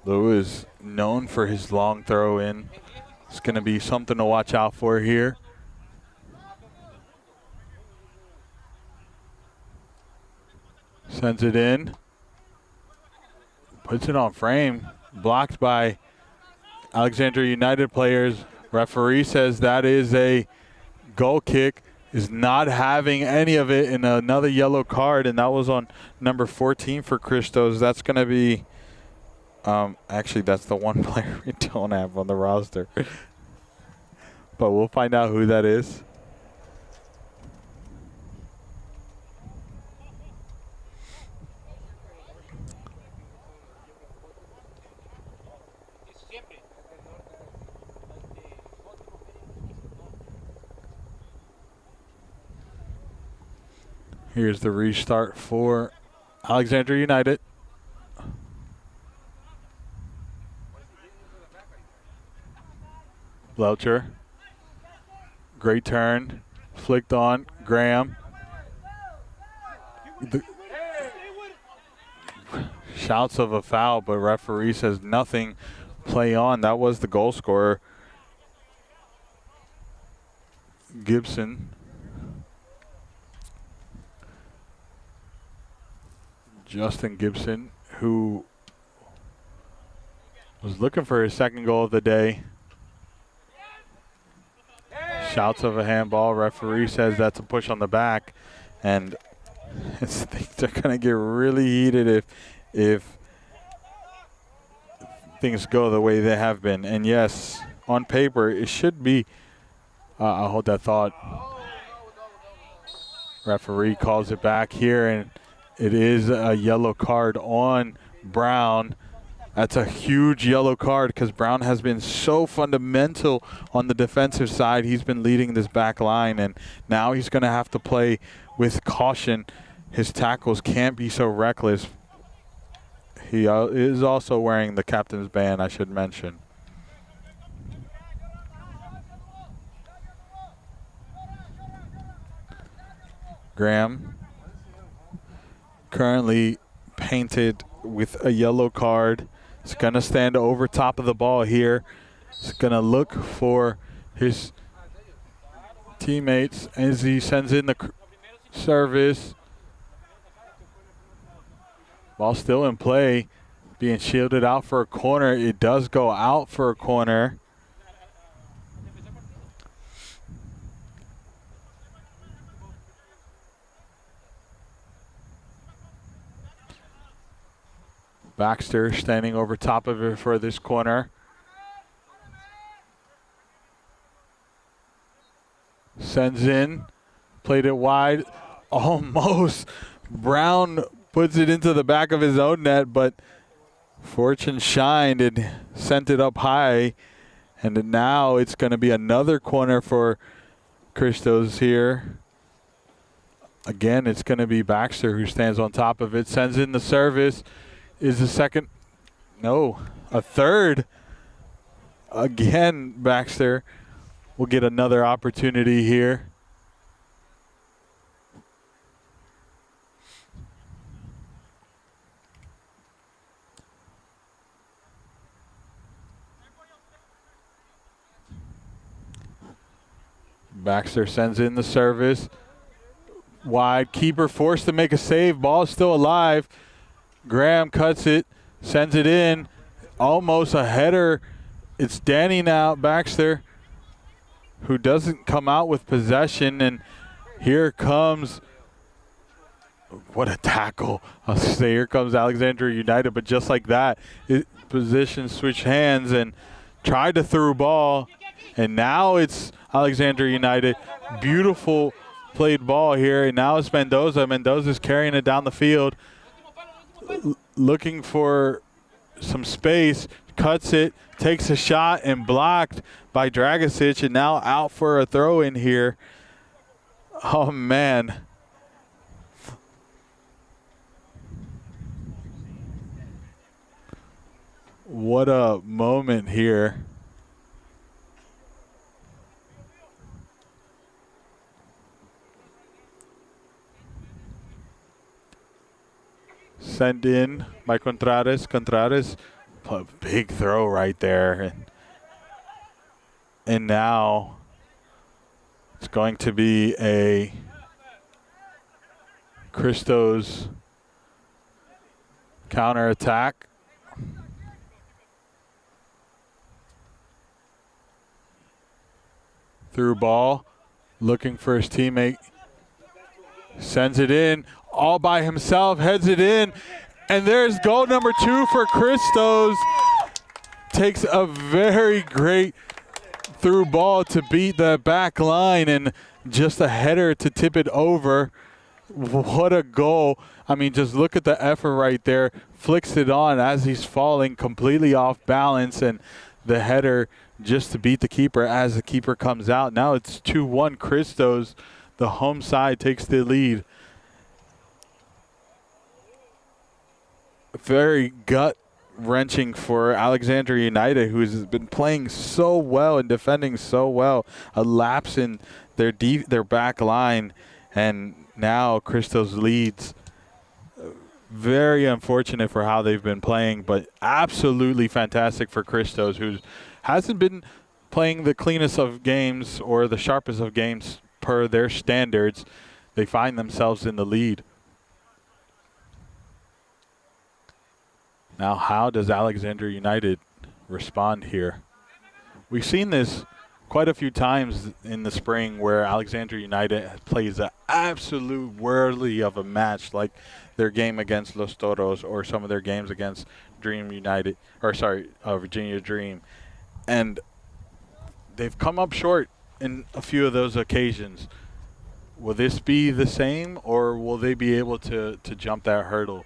Lou is known for his long throw in. It's going to be something to watch out for here. Sends it in. Puts it on frame. Blocked by Alexandria United players. Referee says that is a goal kick. Is not having any of it, in another yellow card, and that was on number 14 for Christos. That's going to be... actually, that's the one player we don't have on the roster. But we'll find out who that is. Here's the restart for Alexandria United. Belcher. Great turn. Flicked on. Graham. Shouts of a foul, but referee says nothing. Play on. That was the goal scorer. Gibson. Justin Gibson, who was looking for his second goal of the day. Shouts of a handball. Referee says that's a push on the back, and things are going to get really heated if things go the way they have been. And yes, on paper, it should be. I'll hold that thought. Referee calls it back here, and it is a yellow card on Brown. That's a huge yellow card because Brown has been so fundamental on the defensive side. He's been leading this back line, and now he's going to have to play with caution. His tackles can't be so reckless. He is also wearing the captain's band, I should mention. Graham currently painted with a yellow card. He's going to stand over top of the ball here. He's going to look for his teammates as he sends in the service. Ball still in play, being shielded out for a corner. It does go out for a corner. Baxter standing over top of it for this corner. Sends in, played it wide, almost. Brown puts it into the back of his own net, but fortune shined and sent it up high. And now it's going to be another corner for Christos here. Again, it's going to be Baxter who stands on top of it, sends in the service. Is the second, no, a third. Again, Baxter will get another opportunity here. Baxter sends in the service. Wide, keeper forced to make a save, ball is still alive. Graham cuts it, sends it in, almost a header. It's Danny now, Baxter, who doesn't come out with possession, and here comes, what a tackle. I'll say here comes Alexandria United, but just like that, position switch hands and tried to through ball, and now it's Alexandria United. Beautiful played ball here, and now it's Mendoza. Mendoza's carrying it down the field. Looking for some space, cuts it, takes a shot, and blocked by Dragicic, and now out for a throw in here. Oh, man. What a moment here. Sent in by Contreras. Contreras, a big throw right there. And now it's going to be a Christos counterattack. Through ball, looking for his teammate. Sends it in. All by himself, heads it in, and there's goal number 2 for Christos. Takes a very great through ball to beat the back line, and just a header to tip it over. What a goal. I mean, just look at the effort right there. Flicks it on as he's falling, completely off balance, and the header just to beat the keeper as the keeper comes out. Now it's 2-1 Christos. The home side takes the lead. Very gut-wrenching for Alexandria United, who has been playing so well and defending so well. A lapse in their back line, and now Christos leads. Very unfortunate for how they've been playing, but absolutely fantastic for Christos, who hasn't been playing the cleanest of games or the sharpest of games per their standards. They find themselves in the lead. Now, how does Alexandria United respond here? We've seen this quite a few times in the spring where Alexandria United plays an absolute worthy of a match, like their game against Los Toros or some of their games against Dream United, or sorry, Virginia Dream. And they've come up short in a few of those occasions. Will this be the same, or will they be able to jump that hurdle?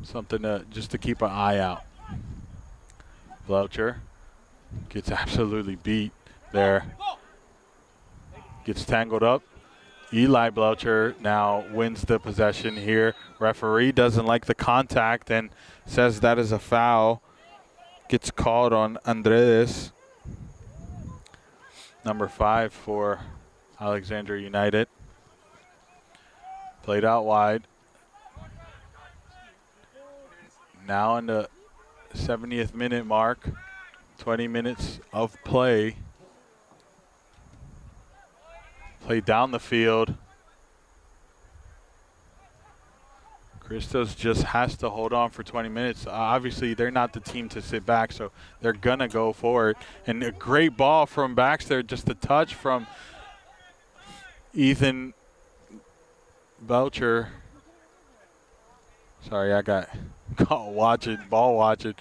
Something just to keep an eye out. Belcher gets absolutely beat there. Gets tangled up. Eli Belcher now wins the possession here. Referee doesn't like the contact and says that is a foul. Gets called on Andres. Number 5 for Alexandria United. Played out wide. Now in the 70th minute mark. 20 minutes of play. Play down the field. Christos just has to hold on for 20 minutes. Obviously, they're not the team to sit back, so they're going to go for it. And a great ball from Baxter, just a touch from Ethan Belcher. Sorry, I got caught ball watching.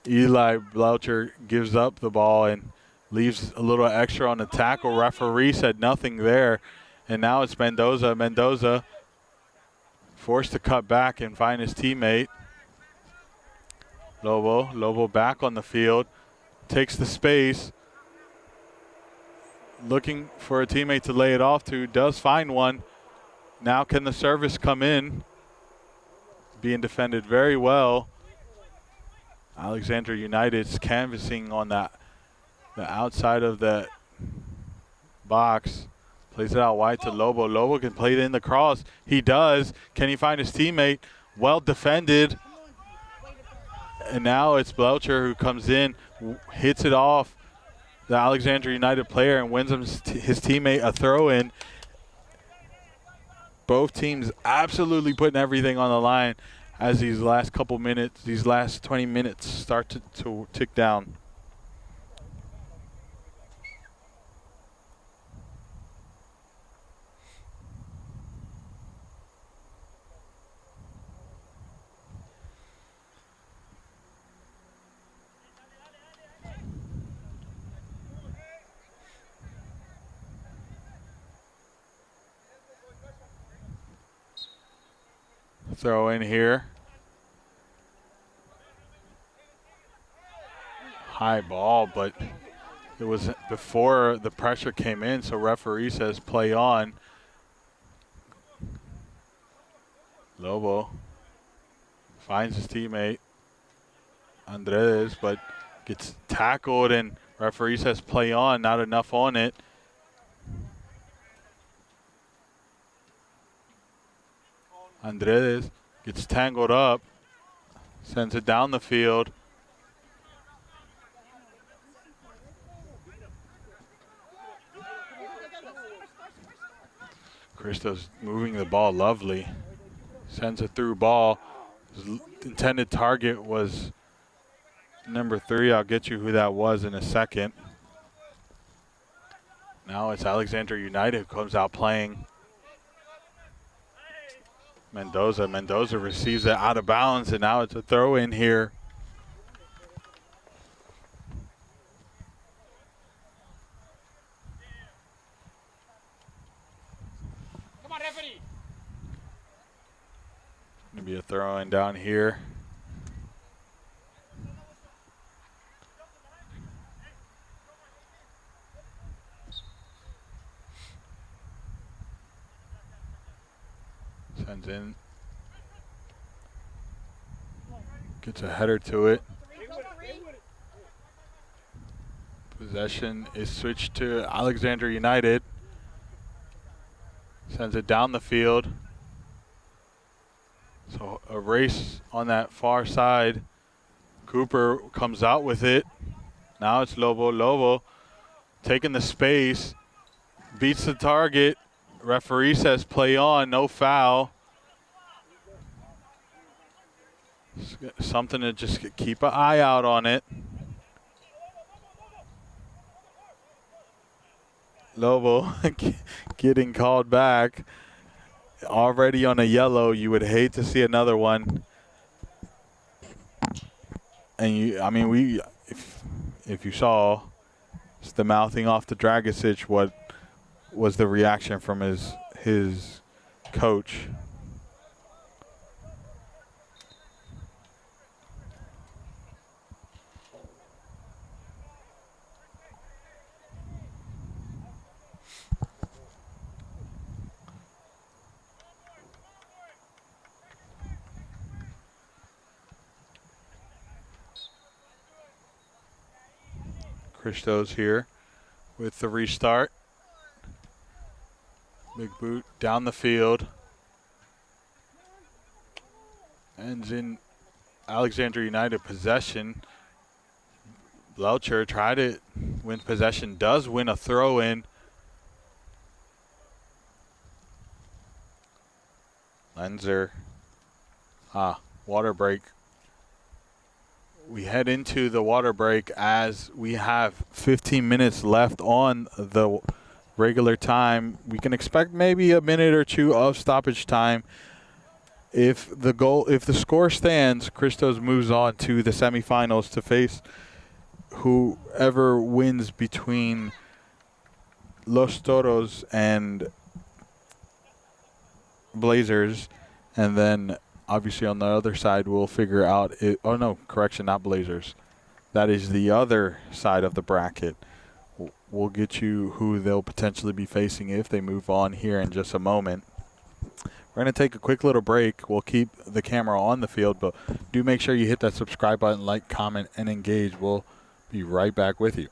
Eli Belcher gives up the ball and leaves a little extra on the tackle. Referee said nothing there. And now it's Mendoza. Mendoza forced to cut back and find his teammate. Lobo back on the field. Takes the space. Looking for a teammate to lay it off to. Does find one. Now can the service come in? Being defended very well. Alexandria United's canvassing on the outside of the box. Plays it out wide to Lobo. Lobo can play it in the cross. He does. Can he find his teammate? Well defended. And now it's Belcher who comes in, hits it off the Alexandria United player and wins his teammate a throw-in. Both teams absolutely putting everything on the line as these last couple minutes, these last 20 minutes start to tick down. Throw in here. High ball, but it was before the pressure came in, so referee says play on. Lobo finds his teammate, Andres, but gets tackled and referee says play on, not enough on it. Andres gets tangled up, sends it down the field. Christos moving the ball lovely. Sends a through ball. His intended target was number 3. I'll get you who that was in a second. Now it's Alexandria United who comes out playing. Mendoza receives it out of bounds, and now it's a throw in here. Come on, referee. Gonna be a throw in down here. Sends in. Gets a header to it. Possession is switched to Alexandria United. Sends it down the field. So a race on that far side. Cooper comes out with it. Now it's Lobo. Lobo taking the space. Beats the target. Referee says play on, no foul. Something to just keep an eye out on it. Lobo getting called back. Already on a yellow, you would hate to see another one. And if you saw, it's the mouthing off to Dragicic. What was the reaction from his coach? Christos here with the restart. Big boot down the field. Ends in Alexandria United possession. Belcher tried to win possession, does win a throw in. Lenzer. Water break. We head into the water break as we have 15 minutes left on the regular time. We can expect maybe a minute or two of stoppage time. If the score stands, Christos moves on to the semifinals to face whoever wins between Los Toros and Blazers, and then obviously on the other side we'll figure out oh no, correction, not Blazers. That is the other side of the bracket. We'll get you who they'll potentially be facing if they move on here in just a moment. We're going to take a quick little break. We'll keep the camera on the field, but do make sure you hit that subscribe button, like, comment, and engage. We'll be right back with you.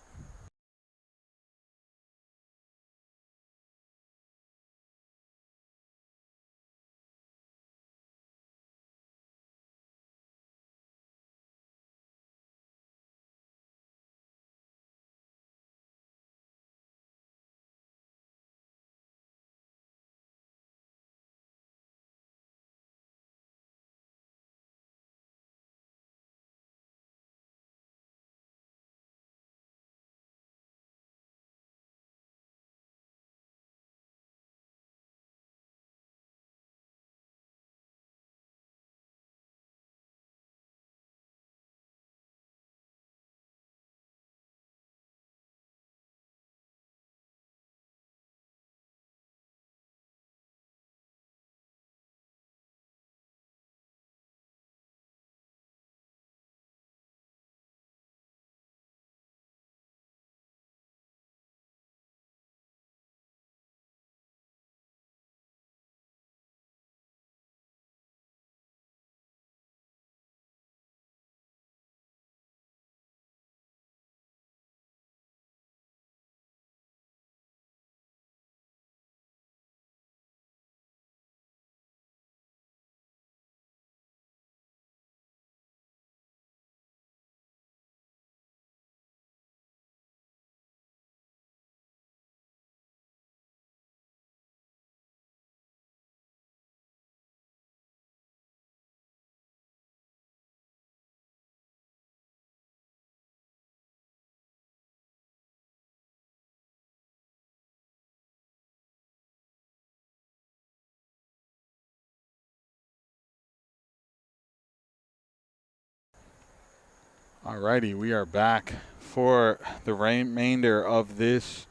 Alrighty, we are back for the remainder of this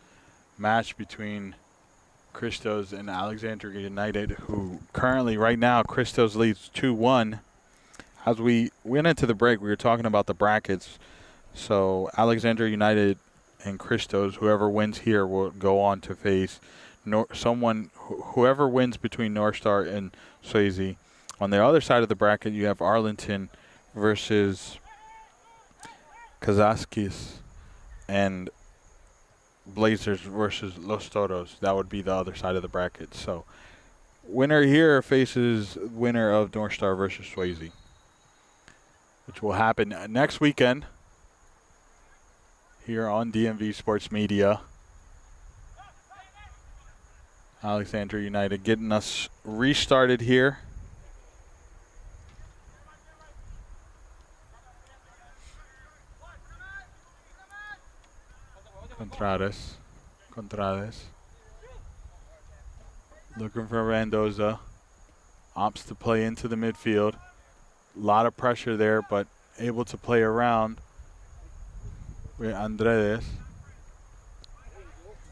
match between Christos and Alexandria United, who currently, right now, Christos leads 2-1. As we went into the break, we were talking about the brackets. So Alexandria United and Christos, whoever wins here will go on to face whoever wins between North Star and Swayze. On the other side of the bracket, you have Arlington versus Kazaskis and Blazers versus Los Toros. That would be the other side of the bracket. So winner here faces winner of North Star versus Swayze, which will happen next weekend here on DMV Sports Media. Alexandria United getting us restarted here. Contrades. Looking for Mendoza. Opts to play into the midfield. A lot of pressure there, but able to play around. with Andres.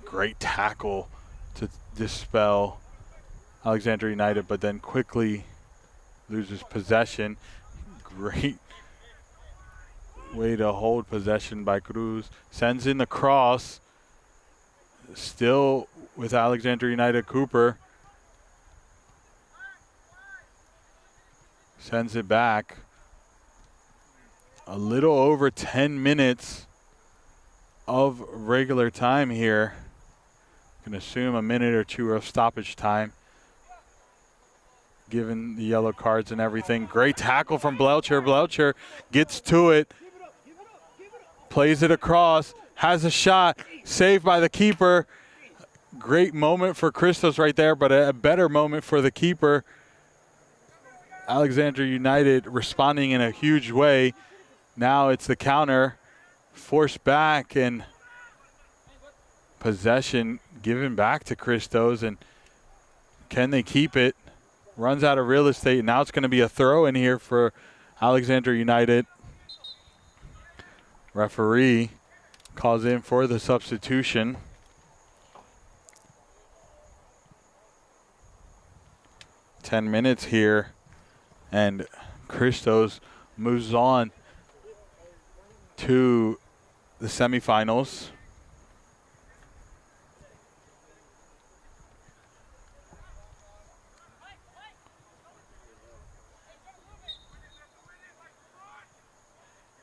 Great tackle to dispel Alexandria United, but then quickly loses possession. Great way to hold possession by Cruz. Sends in the cross. Still with Alexandria United, Cooper. Sends it back. A little over 10 minutes of regular time here. Can assume a minute or two of stoppage time, given the yellow cards and everything. Great tackle from Belcher. Belcher gets to it, plays it across, has a shot, saved by the keeper. Great moment for Christos right there, but a better moment for the keeper. Alexandria United responding in a huge way. Now it's the counter, forced back, and possession given back to Christos. And can they keep it? Runs out of real estate. Now it's going to be a throw in here for Alexandria United. Referee calls in for the substitution. Ten minutes here, and Christos moves on to the semifinals.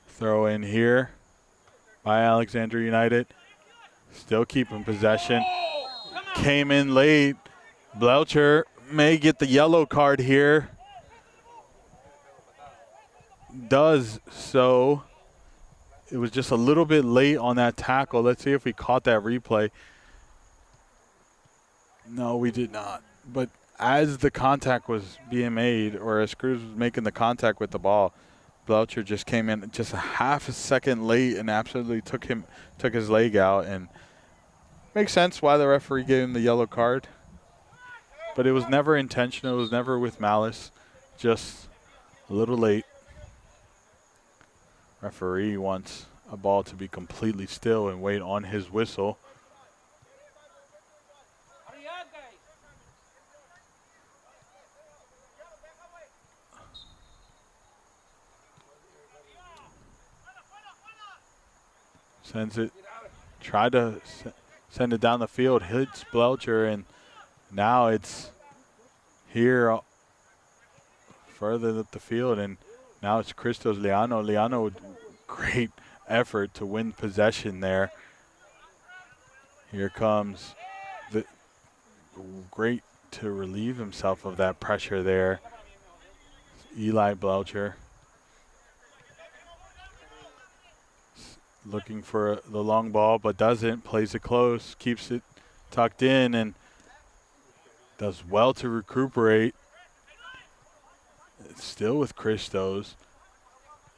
Throw in here by Alexandria United. Still keeping possession. Came in late. Belcher may get the yellow card here. Does so. It was just a little bit late on that tackle. Let's see if we caught that replay. No, we did not. But as the contact was being made, or as Cruz was making the contact with the ball, Belcher just came in just a half a second late and absolutely took his leg out. And makes sense why the referee gave him the yellow card. But it was never intentional. It was never with malice. Just a little late. Referee wants a ball to be completely still and wait on his whistle. Sends it, tried to send it down the field, hits Belcher, and now it's here further up the field, and now it's Christos Liano. Liano with great effort to win possession there. Here comes the great to relieve himself of that pressure there. Eli Belcher. Looking for the long ball, but doesn't. Plays it close, keeps it tucked in, and does well to recuperate. It's still with Christos.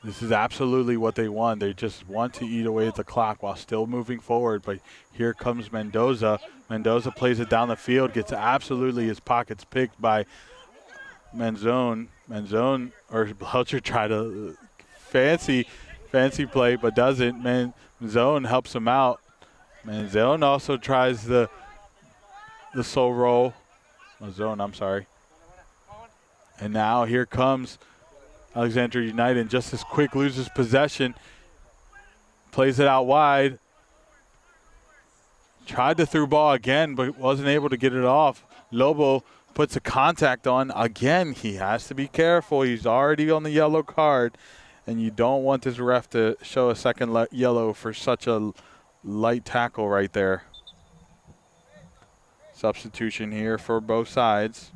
This is absolutely what they want. They just want to eat away at the clock while still moving forward. But here comes Mendoza. Mendoza plays it down the field, gets absolutely his pockets picked by Manzone. Manzone, or Belcher, try to fancy play, but doesn't. Manzone helps him out. Manzone also tries the soul roll. Manzone, I'm sorry. And now here comes Alexandria United. Just as quick loses possession. Plays it out wide. Tried the through ball again, but wasn't able to get it off. Lobo puts a contact on. Again, he has to be careful. He's already on the yellow card. And you don't want this ref to show a second yellow for such a light tackle right there. Substitution here for both sides.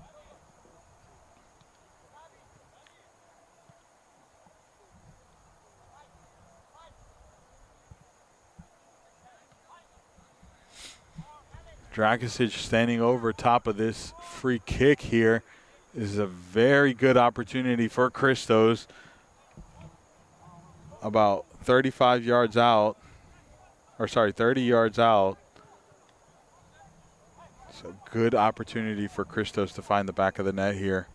Dragišić standing over top of this free kick here is a very good opportunity for Christos. About 35 yards out, or sorry, 30 yards out. It's a good opportunity for Christos to find the back of the net here.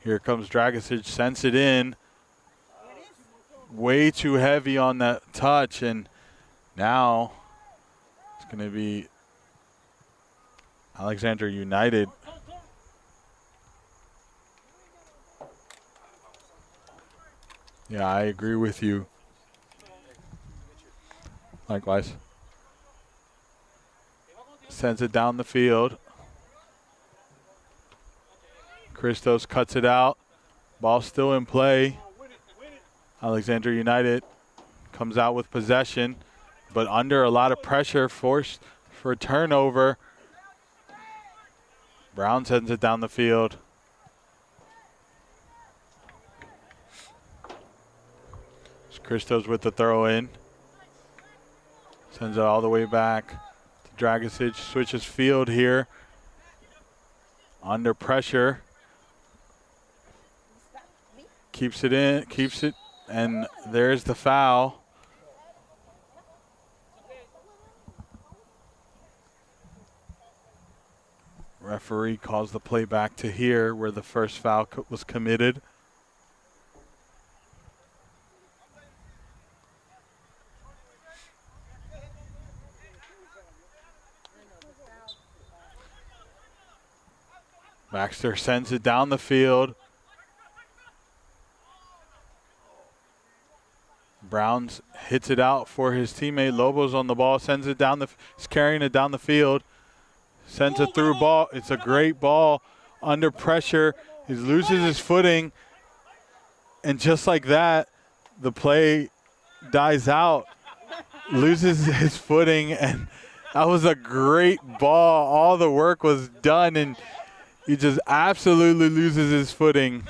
Here comes Dragišić, sends it in. way too heavy on that touch, and now it's going to be Alexandria United. Yeah, I agree with you. Likewise. Sends it down the field. Christos cuts it out. Ball still in play. Alexandria United comes out with possession, but under a lot of pressure, forced for a turnover. Brown sends it down the field. It's Christos with the throw in. Sends it all the way back to Dragicic. Switches field here. Under pressure. Keeps it in, keeps it, and there's the foul. Referee calls the play back to here where the first foul was committed. Baxter sends it down the field. Browns hits it out for his teammate. Lobo's on the ball, sends it down he's carrying it down the field. Sends a through ball. It's a great ball under pressure. He loses his footing. And just like that, the play dies out. Loses his footing, and that was a great ball. All the work was done, and he just absolutely loses his footing.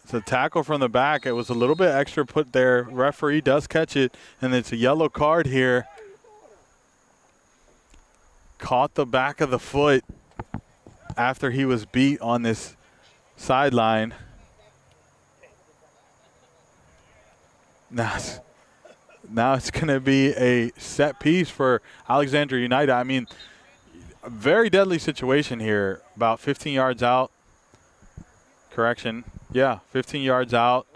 It's a tackle from the back. It was a little bit extra put there. Referee does catch it, and it's a yellow card here. Caught the back of the foot after he was beat on this sideline. Now it's going to be a set piece for Alexandria United. I mean, a very deadly situation here. About 15 yards out. Correction. Yeah, 15 yards out.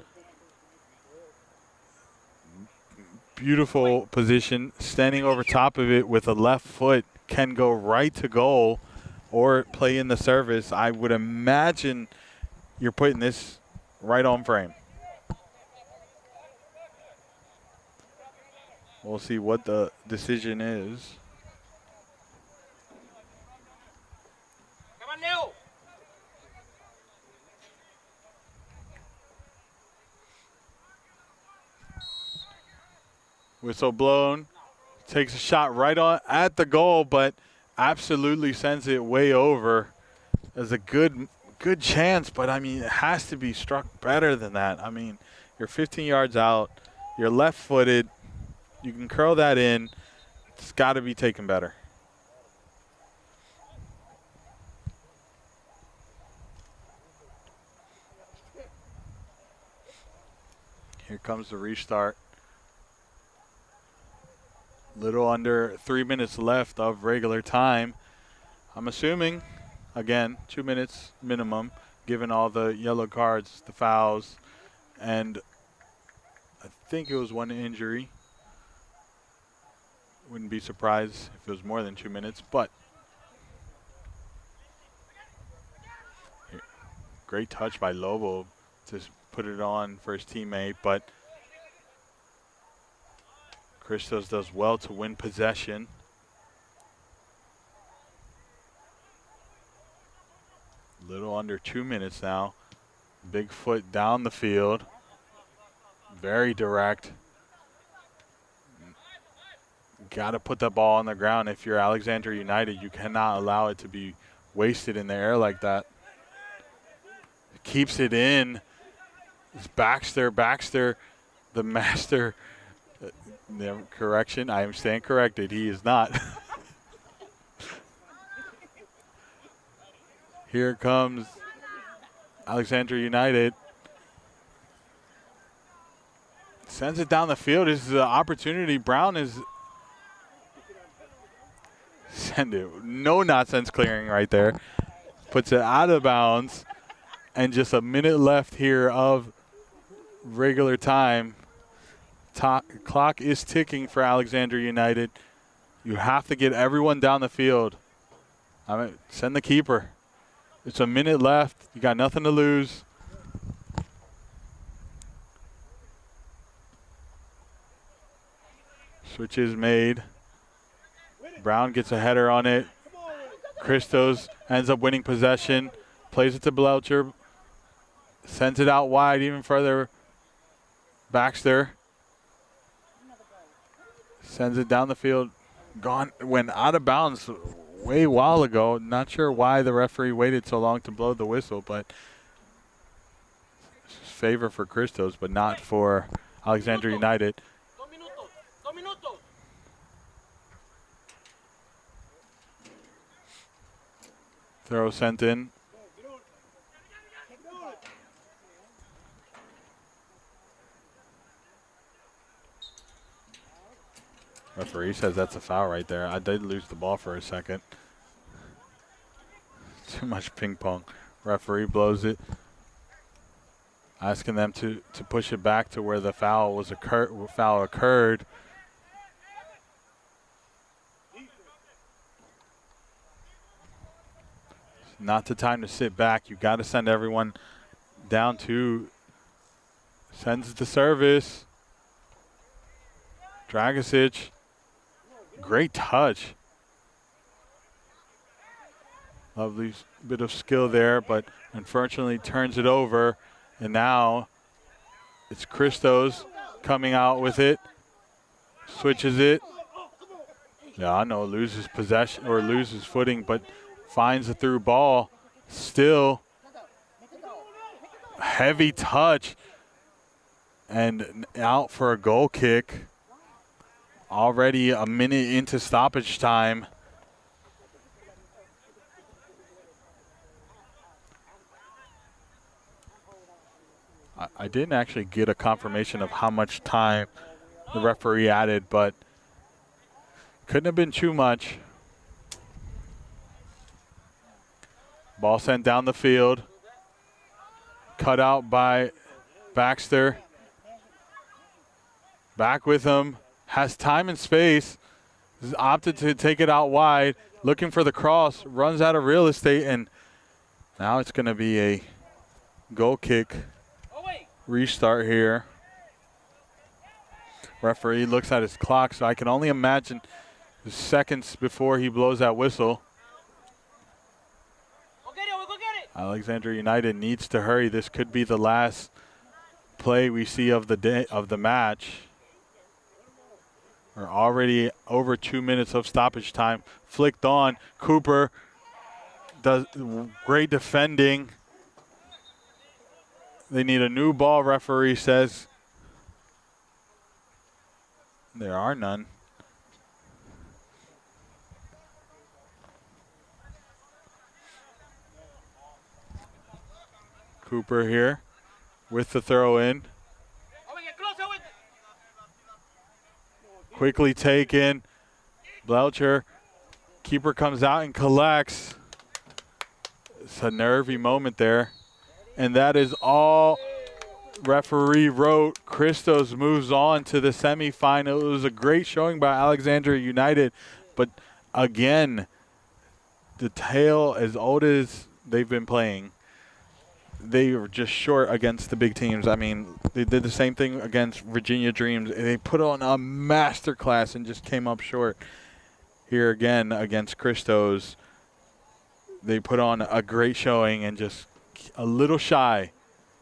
Beautiful position. Standing over top of it with a left foot. Can go right to goal or play in the service. I would imagine you're putting this right on frame. We'll see what the decision is. Whistle blown. Takes a shot right on at the goal, but absolutely sends it way over. There's a good chance, but I mean, it has to be struck better than that. I mean, you're 15 yards out. You're left-footed. You can curl that in. It's got to be taken better. Here comes the restart. Little under 3 minutes left of regular time. I'm assuming, again, 2 minutes minimum, given all the yellow cards, the fouls, and I think it was one injury. Wouldn't be surprised if it was more than 2 minutes, but here, great touch by Lobo to put it on for his teammate, but Christos does well to win possession. Little under 2 minutes now. Big foot down the field. Very direct. Got to put the ball on the ground. If you're Alexandria United, you cannot allow it to be wasted in the air like that. Keeps it in. It's Baxter, the master. Correction, I am staying corrected. He is not. Here comes Alexandria United. Sends it down the field. This is an opportunity. Brown is send it. No nonsense clearing right there. Puts it out of bounds. and just a minute left here of regular time. Clock is ticking for Alexandria United. You have to get everyone down the field. Send the keeper. It's a minute left. You got nothing to lose. Switch is made. Brown gets a header on it. Christos ends up winning possession. Plays it to Belcher. Sends it out wide even further. Baxter sends it down the field. Gone. Went out of bounds way a while ago. Not sure why the referee waited so long to blow the whistle, but favor for Christos, but not for Alexandria United. Throw sent in. Referee says that's a foul right there. I did lose the ball for a second. Too much ping pong. Referee blows it. Asking them to push it back to where the foul occurred. Not the time to sit back. You got to send everyone down to. Sends the service. Dragicic. Great touch. Lovely bit of skill there, but unfortunately turns it over. And now it's Christos coming out with it. Switches it. Yeah, I know, loses possession or loses footing, but finds a through ball. Still heavy touch and out for a goal kick. Already a minute into stoppage time. I didn't actually get a confirmation of how much time the referee added, but couldn't have been too much. Ball sent down the field. Cut out by Baxter. Back with him. Has time and space. Has opted to take it out wide. Looking for the cross. Runs out of real estate, and now it's going to be a goal kick. Restart here. Referee looks at his clock, so I can only imagine the seconds before he blows that whistle. Alexandria United needs to hurry. This could be the last play we see of the day of the match. We're already over 2 minutes of stoppage time. Flicked on. Cooper does great defending. They need a new ball, referee says. There are none. Cooper here with the throw in. Quickly taken. Belcher. Keeper comes out and collects. It's a nervy moment there. And that is all referee wrote. Christos moves on to the semifinal. It was a great showing by Alexandria United. But again, the tale as old as they've been playing, they were just short against the big teams. I mean, they did the same thing against Virginia Dreams. They put on a masterclass and just came up short. Here again against Christos, they put on a great showing and just a little shy.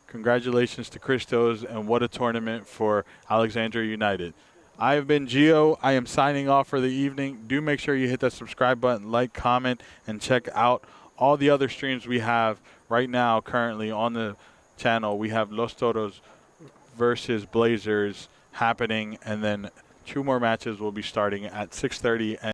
Congratulations to Christos, and what a tournament for Alexandria United. I have been Gio. I am signing off for the evening. Do make sure you hit that subscribe button, like, comment, and check out all the other streams we have right now currently on the channel. We have Los Toros versus Blazers happening, and then 2 more matches will be starting at 6:30.